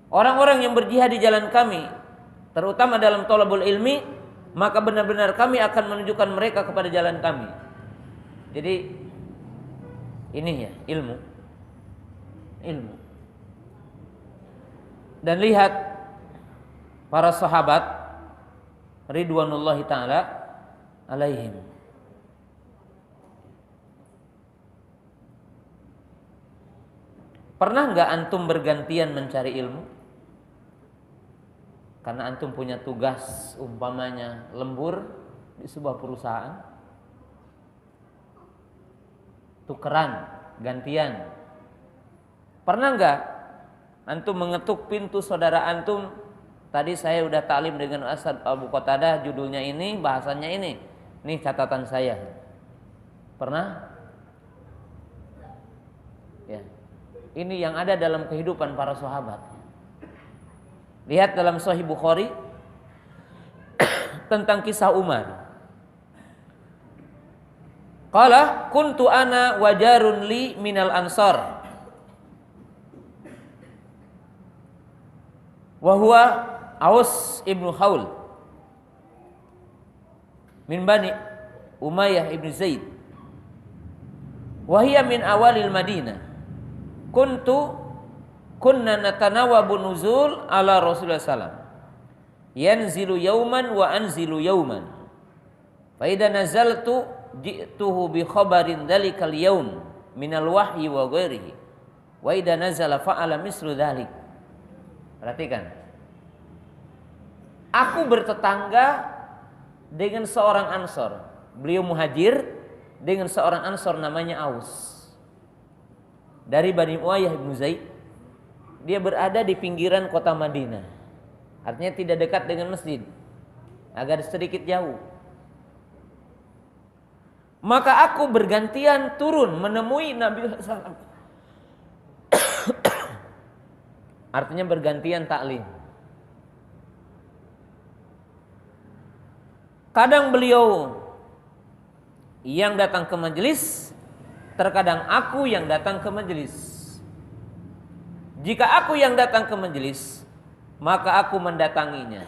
Orang-orang yang berjihad di jalan kami, terutama dalam thalabul ilmi, maka benar-benar kami akan menunjukkan mereka kepada jalan kami. Jadi ini ya ilmu. Dan lihat para sahabat ridwanullahi ta'ala alaihim. Pernah nggak antum bergantian mencari ilmu? Karena antum punya tugas umpamanya lembur di sebuah perusahaan, tukeran, gantian. Pernah nggak antum mengetuk pintu saudara antum? Tadi saya udah taklim dengan Ustaz Abu Qatadah, judulnya ini, bahasannya ini. Ini catatan saya. Pernah? Ya. Ini yang ada dalam kehidupan para sahabat. Lihat dalam Sahih Bukhari tentang kisah Umar. Qala kuntu ana wajarun li minal ansar wa huwa Aus ibnu Khawl min Bani Umayyah ibn Zaid wa hiya min awalil Madinah. Kunna natanawabu nuzul ala Rasulullah sallam. Yanzilu yauman wa anzilu yauman. Fa idza nazaltu ji'tuhu bi khabarin dzalikal yaum minal wahyi wa ghairihi. Wa idza nazala fa'ala mislu dzalik. Perhatikan. Aku bertetangga dengan seorang Ansor. Beliau muhajir dengan seorang Ansor namanya Aus. Dari Bani Umayyah bin Zaid. Dia berada di pinggiran kota Madinah. Artinya tidak dekat dengan masjid. Agak sedikit jauh. Maka aku bergantian turun menemui Nabi SAW. Artinya bergantian taklim. Kadang beliau yang datang ke majelis, terkadang aku yang datang ke majelis. Jika aku yang datang ke majelis, maka aku mendatanginya,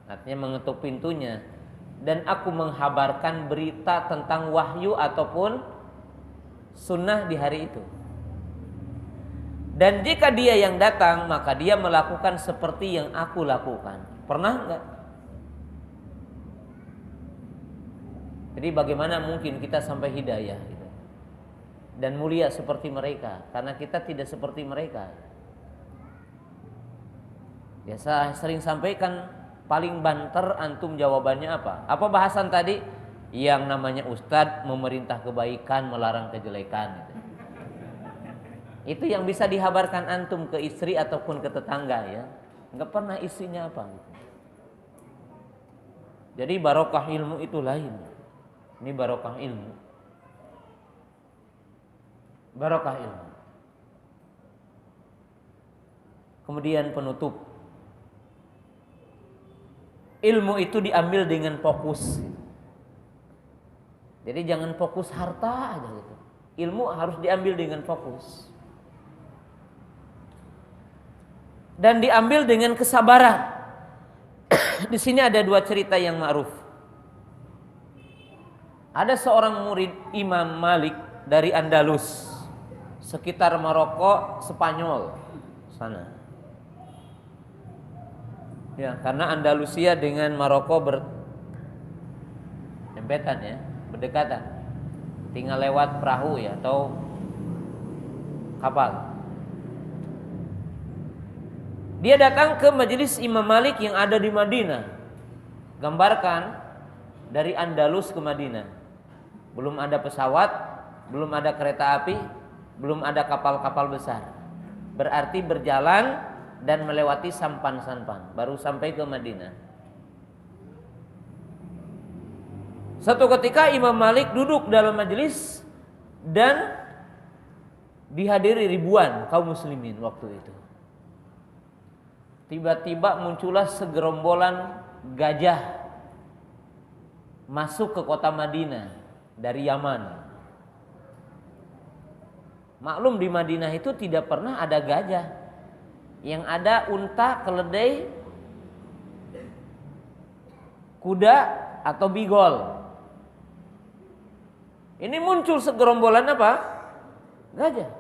artinya mengetuk pintunya, dan aku menghabarkan berita tentang wahyu ataupun sunnah di hari itu. Dan jika dia yang datang, maka dia melakukan seperti yang aku lakukan. Pernah enggak? Jadi bagaimana mungkin kita sampai hidayah gitu, dan mulia seperti mereka, karena kita tidak seperti mereka. Biasa sering sampaikan, paling banter antum jawabannya apa? Apa bahasan tadi? Yang namanya ustadz memerintah kebaikan, melarang kejelekan gitu. Itu yang bisa dihabarkan antum ke istri ataupun ke tetangga ya. Enggak pernah isinya apa gitu. Jadi barokah ilmu itu lain. Ini barokah ilmu. Barokah ilmu. Kemudian penutup. Ilmu itu diambil dengan fokus. Jadi jangan fokus harta aja gitu. Ilmu harus diambil dengan fokus. Dan diambil dengan kesabaran. Di sini ada dua cerita yang ma'ruf. Ada seorang murid Imam Malik dari Andalus, sekitar Maroko, Spanyol sana. Ya, karena Andalusia dengan Maroko berdempetan ya, berdekatan. Tinggal lewat perahu ya atau kapal. Dia datang ke majelis Imam Malik yang ada di Madinah. Gambarkan dari Andalus ke Madinah. Belum ada pesawat, belum ada kereta api, belum ada kapal-kapal besar. Berarti berjalan dan melewati sampan-sampan baru sampai ke Madinah. Satu ketika Imam Malik duduk dalam majelis dan dihadiri ribuan kaum muslimin waktu itu. Tiba-tiba muncullah segerombolan gajah masuk ke kota Madinah dari Yaman. Maklum di Madinah itu tidak pernah ada gajah. Yang ada unta, keledai, kuda atau bigol. Ini muncul segerombolan apa? Gajah.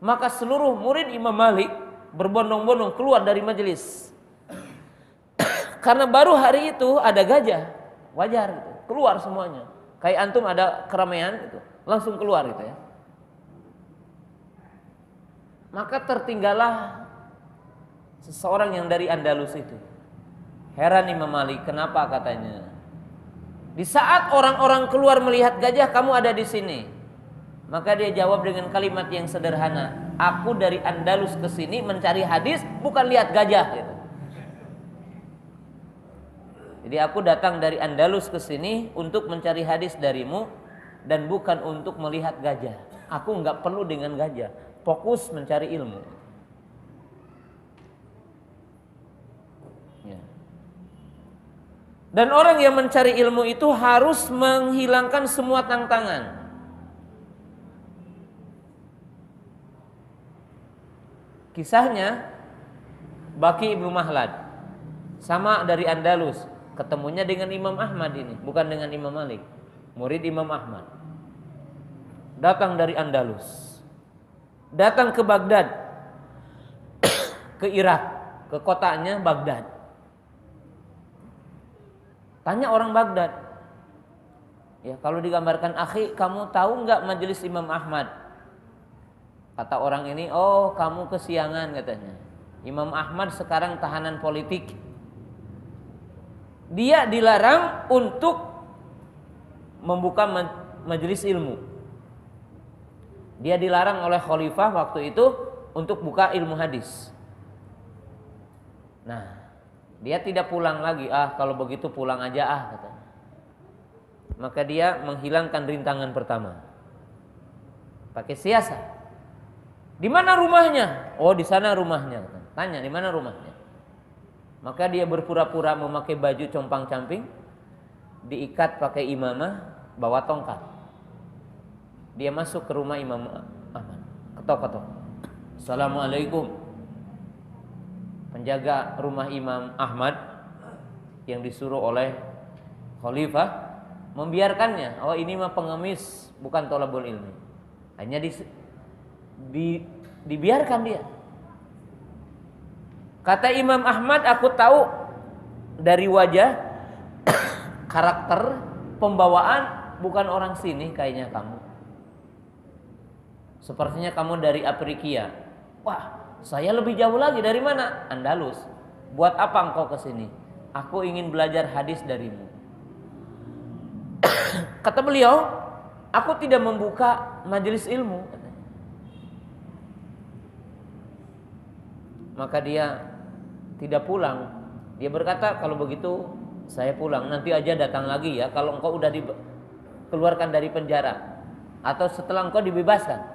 Maka seluruh murid Imam Malik berbondong-bondong keluar dari majelis. Karena baru hari itu ada gajah. Wajar gitu. Keluar semuanya. Kayak antum ada keramaian gitu, langsung keluar gitu ya. Maka tertinggallah seseorang yang dari Andalus itu. Heran Imam Malik, kenapa katanya? Di saat orang-orang keluar melihat gajah, kamu ada di sini. Maka dia jawab dengan kalimat yang sederhana. Aku dari Andalus ke sini mencari hadis, bukan lihat gajah gitu. Jadi aku datang dari Andalus ke sini untuk mencari hadis darimu dan bukan untuk melihat gajah. Aku enggak perlu dengan gajah, fokus mencari ilmu. Ya. Dan orang yang mencari ilmu itu harus menghilangkan semua tantangan. Kisahnya Baki Ibnu Mahlad sama dari Andalus. Ketemunya dengan Imam Ahmad ini, bukan dengan Imam Malik. Murid Imam Ahmad. Datang dari Andalus. Datang ke Baghdad. Ke Irak, ke kotanya Baghdad. Tanya orang Baghdad. Ya, kalau digambarkan, akhi, kamu tahu enggak majelis Imam Ahmad? Kata orang ini, oh kamu kesiangan katanya. Imam Ahmad sekarang tahanan politik. Dia dilarang untuk membuka majelis ilmu. Dia dilarang oleh khalifah waktu itu untuk buka ilmu hadis. Nah, dia tidak pulang lagi. Kalau begitu pulang aja katanya. Maka dia menghilangkan rintangan pertama. Pakai siasat. Di mana rumahnya? Oh, di sana rumahnya. Tanya, di mana rumahnya? Maka dia berpura-pura memakai baju compang-camping, diikat pakai imamah, bawa tongkat. Dia masuk ke rumah Imam Ahmad. Ketok-ketok. Assalamualaikum. Penjaga rumah Imam Ahmad yang disuruh oleh khalifah membiarkannya. Oh, ini mah pengemis, bukan thalabul ilmi. Hanya dibiarkan dia. Kata Imam Ahmad, aku tahu dari wajah, karakter, pembawaan, bukan orang sini kayaknya kamu. Sepertinya kamu dari Afrika. Wah, saya lebih jauh lagi. Dari mana? Andalus. Buat apa engkau ke sini? Aku ingin belajar hadis darimu. Kata beliau, aku tidak membuka majelis ilmu. Maka dia tidak pulang. Dia berkata, kalau begitu saya pulang. Nanti aja datang lagi ya, kalau engkau udah dikeluarkan dari penjara atau setelah engkau dibebaskan.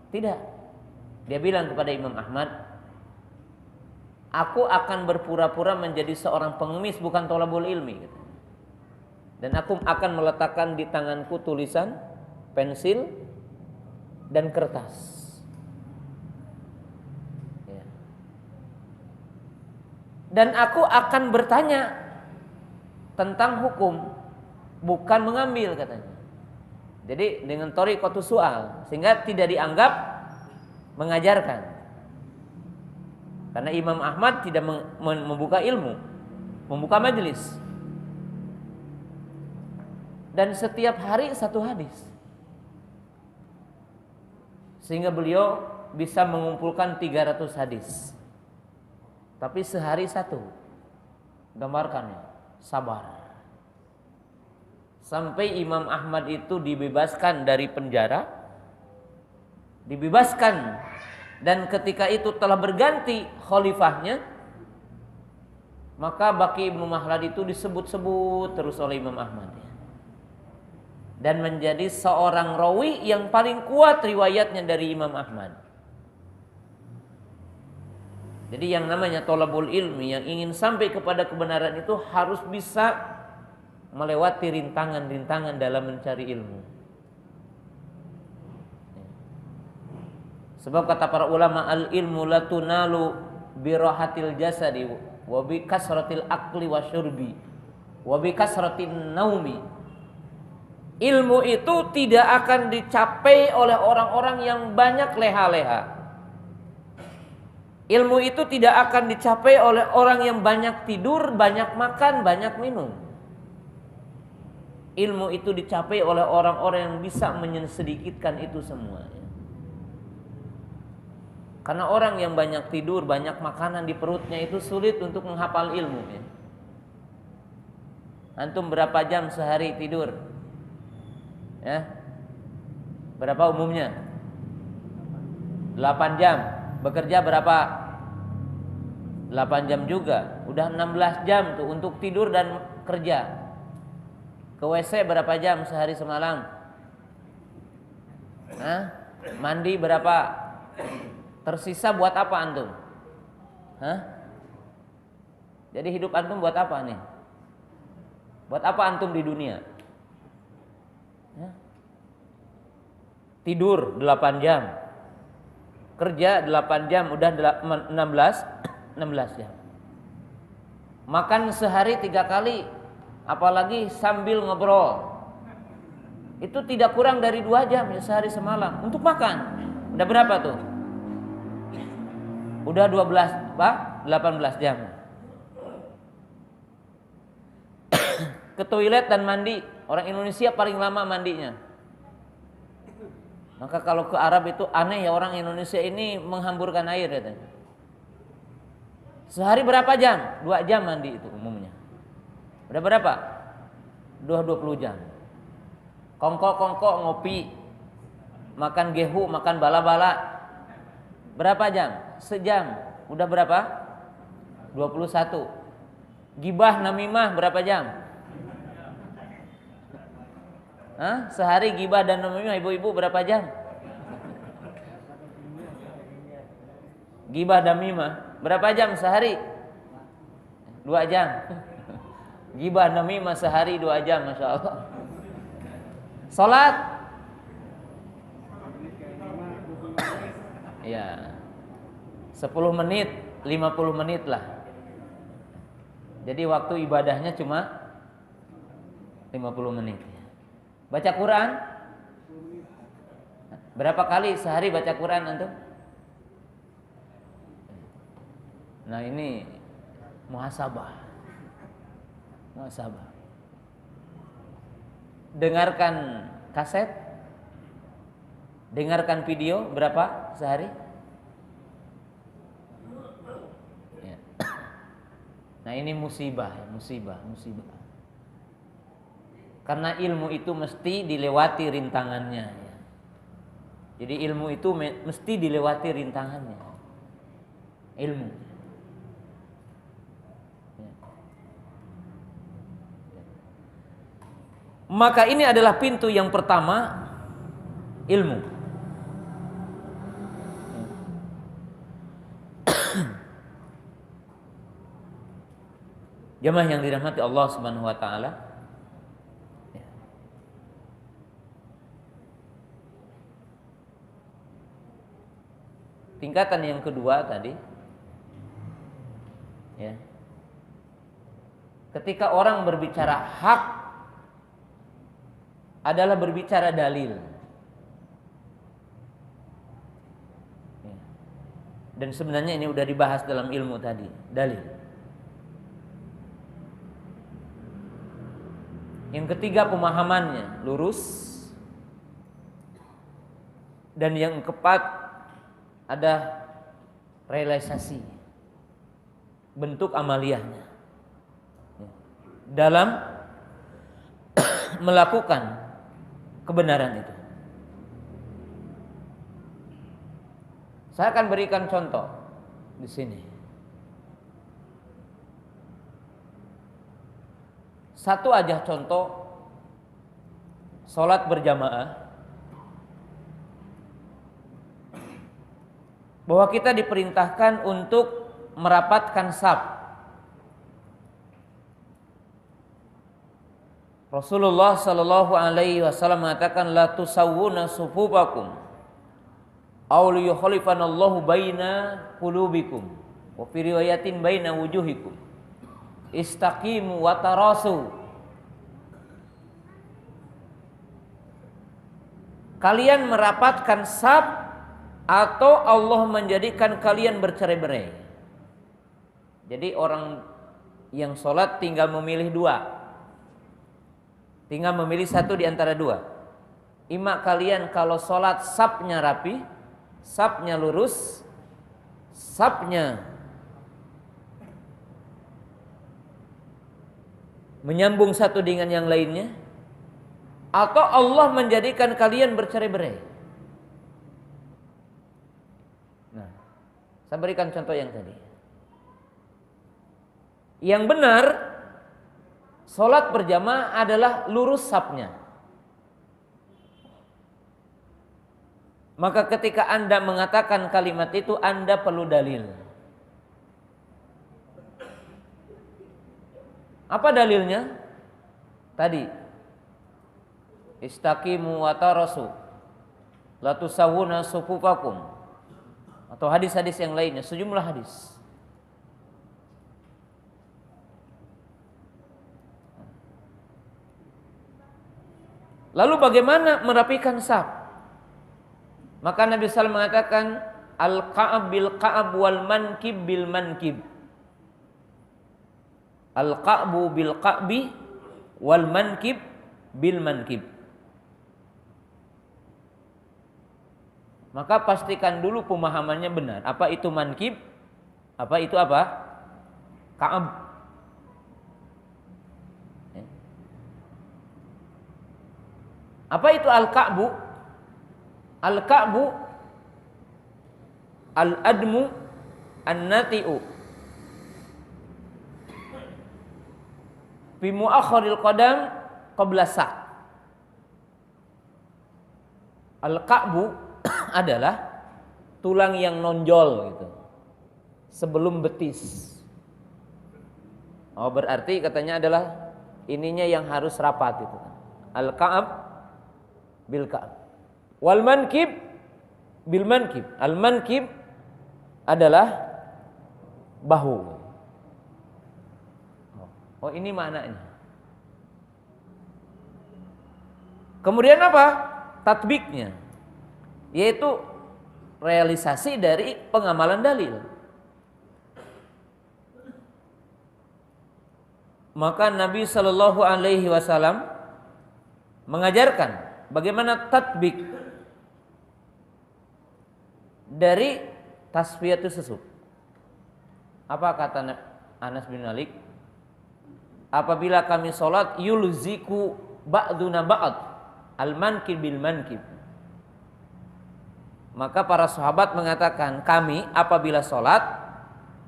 Tidak. Dia bilang kepada Imam Ahmad, aku akan berpura-pura menjadi seorang pengemis, bukan thalabul ilmi. Dan aku akan meletakkan di tanganku tulisan, pensil, dan kertas. Ya. Dan aku akan bertanya tentang hukum, bukan mengambil katanya. Jadi dengan thariqatus su'al, sehingga tidak dianggap mengajarkan. Karena Imam Ahmad tidak membuka ilmu, membuka majelis. Dan setiap hari satu hadis. Sehingga beliau bisa mengumpulkan 300 hadis. Tapi sehari satu. Gambarkannya, sabar. Sampai Imam Ahmad itu dibebaskan dari penjara. Dibebaskan. Dan ketika itu telah berganti khalifahnya, maka Baqi Ibnu Makhlad itu disebut-sebut terus oleh Imam Ahmad. Dan menjadi seorang rawi yang paling kuat riwayatnya dari Imam Ahmad. Jadi yang namanya thalabul ilmi, yang ingin sampai kepada kebenaran itu harus bisa melewati rintangan-rintangan dalam mencari ilmu. Sebab kata para ulama, al ilmu la tunalu bi rahatil jasadi wa bi kasratil akli wa syurbi wa bi kasratin naumi. Ilmu itu tidak akan dicapai oleh orang-orang yang banyak leha-leha. Ilmu itu tidak akan dicapai oleh orang yang banyak tidur, banyak makan, banyak minum. Ilmu itu dicapai oleh orang-orang yang bisa mensedikitkan itu semua. Karena orang yang banyak tidur, banyak makanan di perutnya itu sulit untuk menghafal ilmu. Antum berapa jam sehari tidur? Ya, berapa umumnya? 8 jam. Bekerja berapa? 8 jam juga. Udah 16 jam tuh untuk tidur dan kerja. Ke WC berapa jam sehari semalam? Mandi berapa? Tersisa buat apa antum? Jadi hidup antum buat apa nih? Buat apa antum di dunia? Tidur 8 jam. Kerja 8 jam, udah 16 jam. Makan sehari 3 kali, apalagi sambil ngobrol. Itu tidak kurang dari 2 jam ya sehari semalam untuk makan. Udah berapa tuh? Udah 18 jam. Ke toilet dan mandi, orang Indonesia paling lama mandinya. Maka kalau ke Arab itu aneh ya, orang Indonesia ini menghamburkan air katanya. Sehari berapa jam? 2 jam mandi itu umumnya. Udah berapa? 20 jam. Kongkok-kongkok ngopi, makan gehu, makan bala-bala. Berapa jam? Sejam. Udah berapa? 21. Gibah namimah berapa jam? Hah? Sehari gibah dan namimah ibu-ibu berapa jam? Gibah dan namimah berapa jam sehari? 2 jam. Gibah namimah sehari 2 jam, Masya Allah. Salat? Ya, 10 menit, 50 menit lah. Jadi waktu ibadahnya cuma 50 menit. Baca Quran? Berapa kali sehari baca Quran antum? Nah ini muhasabah. Muhasabah. Dengarkan kaset? Dengarkan video berapa sehari? Ya. Nah ini musibah, musibah. Karena ilmu itu mesti dilewati rintangannya. Jadi ilmu itu mesti dilewati rintangannya. Ilmu. Maka ini adalah pintu yang pertama, ilmu. Jamaah yang dirahmati Allah Subhanahu wa taala. Tingkatan yang kedua tadi, ya. Ketika orang berbicara hak adalah berbicara dalil. Ya. Dan sebenarnya ini sudah dibahas dalam ilmu tadi, dalil. Yang ketiga pemahamannya lurus. Dan yang keempat ada realisasi bentuk amaliyahnya dalam melakukan kebenaran itu. Saya akan berikan contoh di sini. Satu aja contoh, sholat berjamaah. Bahwa kita diperintahkan untuk merapatkan saf. Rasulullah sallallahu alaihi wasallam mengatakan la tusawwuna sufufakum aw liyukhlifanallahu baina qulubikum wa fi riwayatin baina wujuhikum istaqimu wa tarasu. Kalian merapatkan saf atau Allah menjadikan kalian bercerai-berai. Jadi orang yang sholat tinggal memilih dua. Tinggal memilih satu di antara dua. Ima kalian kalau sholat safnya rapi, safnya lurus, safnya menyambung satu dengan yang lainnya, atau Allah menjadikan kalian bercerai-berai. Saya berikan contoh yang tadi. Yang benar, sholat berjamaah adalah lurus safnya. Maka ketika Anda mengatakan kalimat itu, Anda perlu dalil. Apa dalilnya? Tadi, istaqimu wa tarasu, la tusawwuna sufufakum. Atau hadis-hadis yang lainnya, sejumlah hadis. Lalu bagaimana merapikan saf? Maka Nabi SAW mengatakan al-ka'ab bil ka'ab wal mankib bil mankib. Al-ka'bu bil ka'bi wal mankib bil mankib. Maka pastikan dulu pemahamannya benar. Apa itu mankib? Apa itu apa? Ka'ab. Apa itu al-ka'bu? Al-ka'bu al-admu an-nati'u fi mu'akhiril qadam qabla sa'. Al-ka'bu adalah tulang yang nonjol gitu sebelum betis. Oh, berarti katanya adalah ininya yang harus rapat itu kan. Al-ka'ab bil ka'ab. Wal mankib bil mankib. Al mankib adalah bahu. Oh, ini maknanya. Kemudian apa? Tatbiknya, yaitu realisasi dari pengamalan dalil. Maka Nabi Shallallahu Alaihi Wasallam mengajarkan bagaimana tatbik dari tasfiyatus susuk. Apa kata Anas bin Malik? Apabila kami sholat yulziku ba'duna ba'd al-mankib bil mankib. Maka para sahabat mengatakan, kami apabila sholat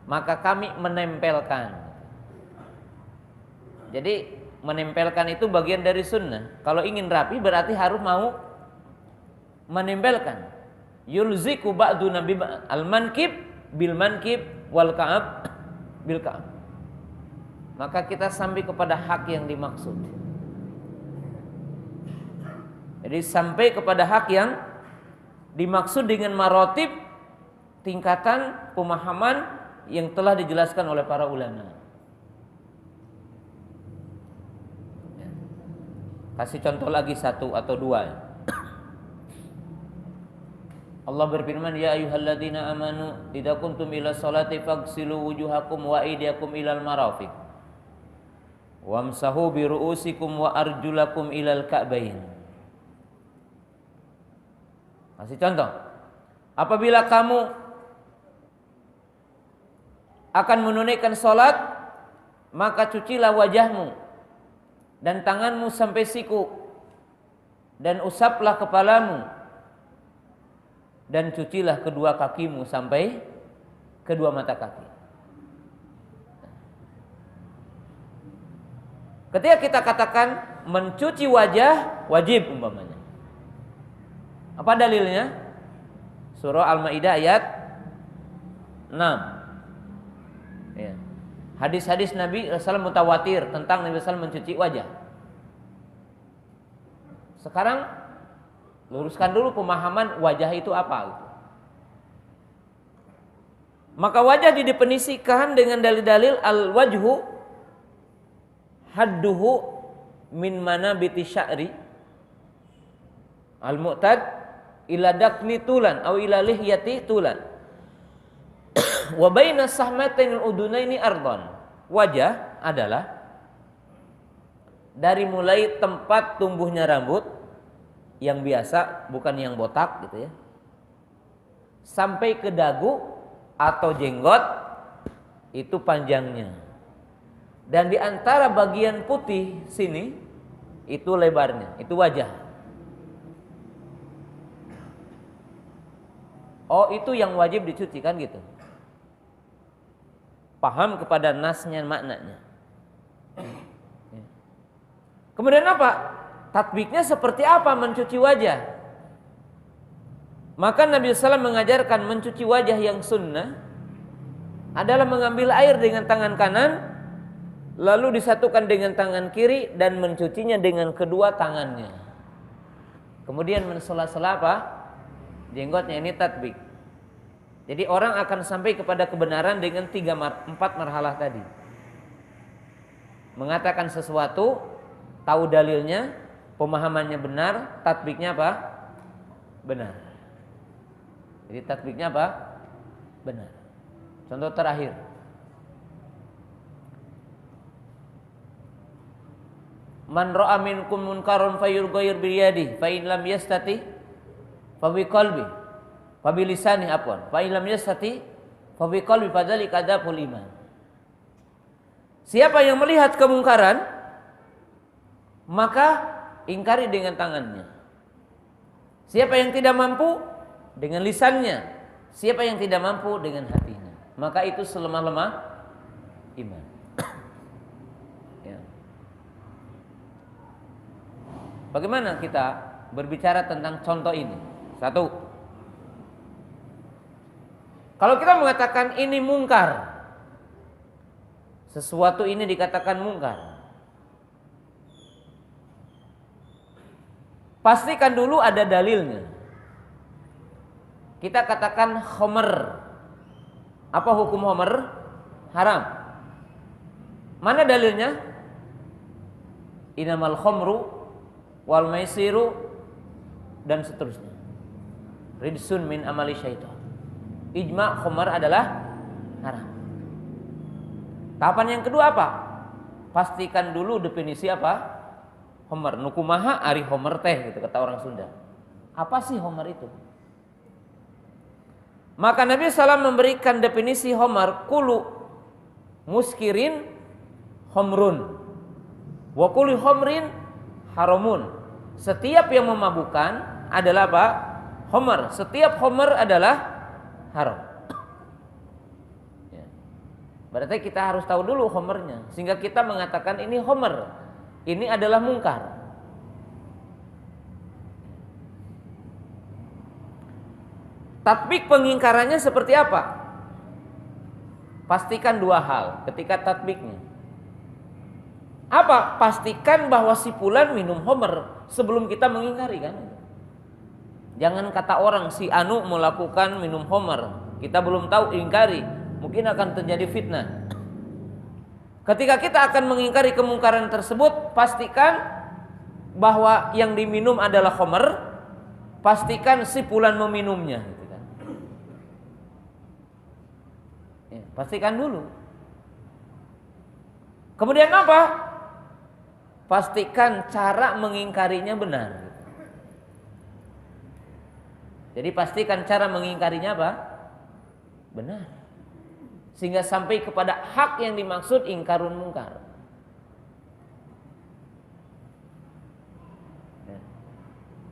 maka kami menempelkan. Jadi menempelkan itu bagian dari sunnah. Kalau ingin rapi berarti harus mau menempelkan. Yulziku ba'duna al-mankib bil mankib wal ka'ab bil ka'ab. Maka kita sampai kepada hak yang dimaksud. Jadi sampai kepada hak yang dimaksud dengan marotib, tingkatan pemahaman yang telah dijelaskan oleh para ulama. Kasih contoh lagi satu atau dua. Allah berfirman, ya ayyuhalladzina amanu idza kuntum ila sholati faghsilu wujuhakum wa aydiyakum ilal marafiq wamsahu bi ru'usikum wa arjulakum ilal ka'bain. Kasih contoh. Apabila kamu akan menunaikan salat, maka cucilah wajahmu dan tanganmu sampai siku, dan usaplah kepalamu, dan cucilah kedua kakimu sampai kedua mata kaki. Ketika kita katakan mencuci wajah wajib umpamanya, apa dalilnya? Surah Al-Maidah ayat 6. Ya. Hadis-hadis Nabi SAW mutawatir tentang Nabi SAW mencuci wajah. Sekarang luruskan dulu pemahaman wajah itu apa gitu. Maka wajah didefinisikan dengan dalil-dalil al-wajhu hadduhu min manabiti sya'ri al-mu'tad ila dakni tulan atau ila lihyati tulan wa baina sahmatain al-udunaini ardhan. Wajah adalah dari mulai tempat tumbuhnya rambut yang biasa, bukan yang botak gitu ya, sampai ke dagu atau jenggot, itu panjangnya. Dan di antara bagian putih sini itu lebarnya, itu wajah. Oh, itu yang wajib dicuci kan gitu. Paham kepada nasnya, maknanya. Kemudian apa? Tatbiknya seperti apa mencuci wajah? Maka Nabi SAW mengajarkan mencuci wajah yang sunnah adalah mengambil air dengan tangan kanan, lalu disatukan dengan tangan kiri dan mencucinya dengan kedua tangannya. Kemudian mensela-sela apa? Jenggotnya. Ini tatbik. Jadi orang akan sampai kepada kebenaran dengan 4 marhalah tadi. Mengatakan sesuatu, tahu dalilnya, pemahamannya benar, tatbiknya apa? Benar. Jadi tatbiknya apa? Benar. Contoh terakhir. Man ra'a minkum munkaran falyughayyir bi yadihi fa in lam yastati fa bi qalbi fa bilisani afwan, fa illam yastati fa biqalbi fadzalika dzaful iman. Siapa yang melihat kemungkaran, maka ingkari dengan tangannya. Siapa yang tidak mampu, dengan lisannya. Siapa yang tidak mampu, dengan hatinya. Maka itu selemah-lemah iman. Ya. Bagaimana kita berbicara tentang contoh ini? Satu, kalau kita mengatakan ini mungkar, sesuatu ini dikatakan mungkar, pastikan dulu ada dalilnya. Kita katakan khamr. Apa hukum khamr? Haram. Mana dalilnya? Innamal khamru wal maisiru dan seterusnya. Ridsun min amali syaitan. Ijma' khamr adalah haram. Tahapan yang kedua apa? Pastikan dulu definisi apa? Homer. Nukumaha ari homer teh gitu kata orang Sunda. Apa sih homer itu? Maka Nabi SAW memberikan definisi homer, kulu muskirin homrun, wa kulu homrin haramun. Setiap yang memabukkan adalah apa? Homer. Setiap homer adalah haram. Berarti kita harus tahu dulu homernya, sehingga kita mengatakan ini homer, ini adalah mungkar. Tatbik pengingkarannya seperti apa? Pastikan dua hal ketika tatbiknya. Apa? Pastikan bahwa si fulan minum homer sebelum kita mengingkari kan? Jangan kata orang si anu melakukan minum homer, kita belum tahu ingkari. Mungkin akan terjadi fitnah. Ketika kita akan mengingkari kemungkaran tersebut, pastikan bahwa yang diminum adalah khamr, pastikan si fulan meminumnya, gitu kan. Ya, pastikan dulu. Kemudian apa? Pastikan cara mengingkarinya benar. Jadi pastikan cara mengingkarinya apa? Benar. Sehingga sampai kepada hak yang dimaksud ingkarun mungkar.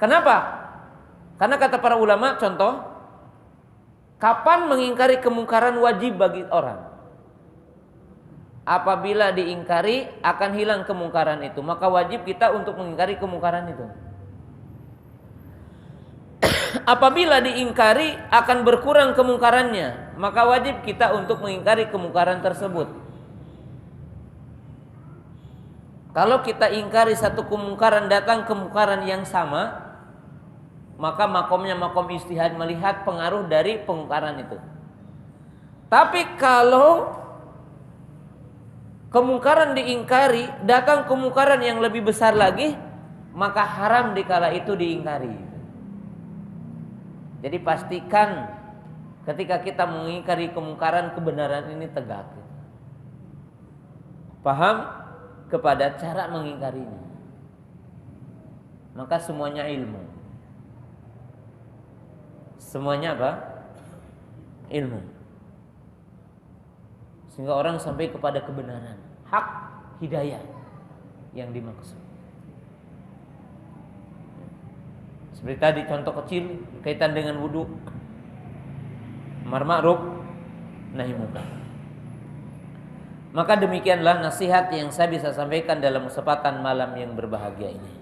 Kenapa? Karena kata para ulama, contoh, kapan mengingkari kemungkaran wajib bagi orang? Apabila diingkari akan hilang kemungkaran itu, maka wajib kita untuk mengingkari kemungkaran itu. Apabila diingkari akan berkurang kemungkarannya, maka wajib kita untuk mengingkari kemungkaran tersebut. Kalau kita ingkari satu kemungkaran, datang kemungkaran yang sama, maka makomnya makom ijtihad melihat pengaruh dari kemungkaran itu. Tapi kalau kemungkaran diingkari, datang kemungkaran yang lebih besar lagi, maka haram dikala itu diingkari. Jadi pastikan ketika kita mengingkari kemungkaran, kebenaran ini tegak. Paham kepada cara mengingkarinya. Maka semuanya ilmu. Semuanya apa? Ilmu. Sehingga orang sampai kepada kebenaran, hak hidayah yang dimaksud. Seperti tadi contoh kecil kaitan dengan wudu, amar ma'ruf nahi munkar. Maka demikianlah nasihat yang saya bisa sampaikan dalam kesempatan malam yang berbahagia ini.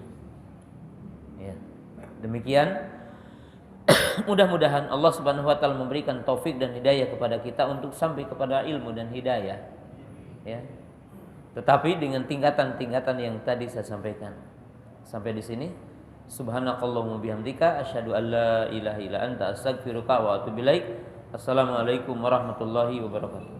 Ya, demikian. Mudah-mudahan Allah Subhanahu wa taala memberikan taufik dan hidayah kepada kita untuk sampai kepada ilmu dan hidayah. Ya. Tetapi dengan tingkatan-tingkatan yang tadi saya sampaikan. Sampai di sini. Subhanakallahumma bihamdika asyhadu an la ilaha illa anta astaghfiruka wa atubu ilaik. Assalamualaikum warahmatullahi wabarakatuh.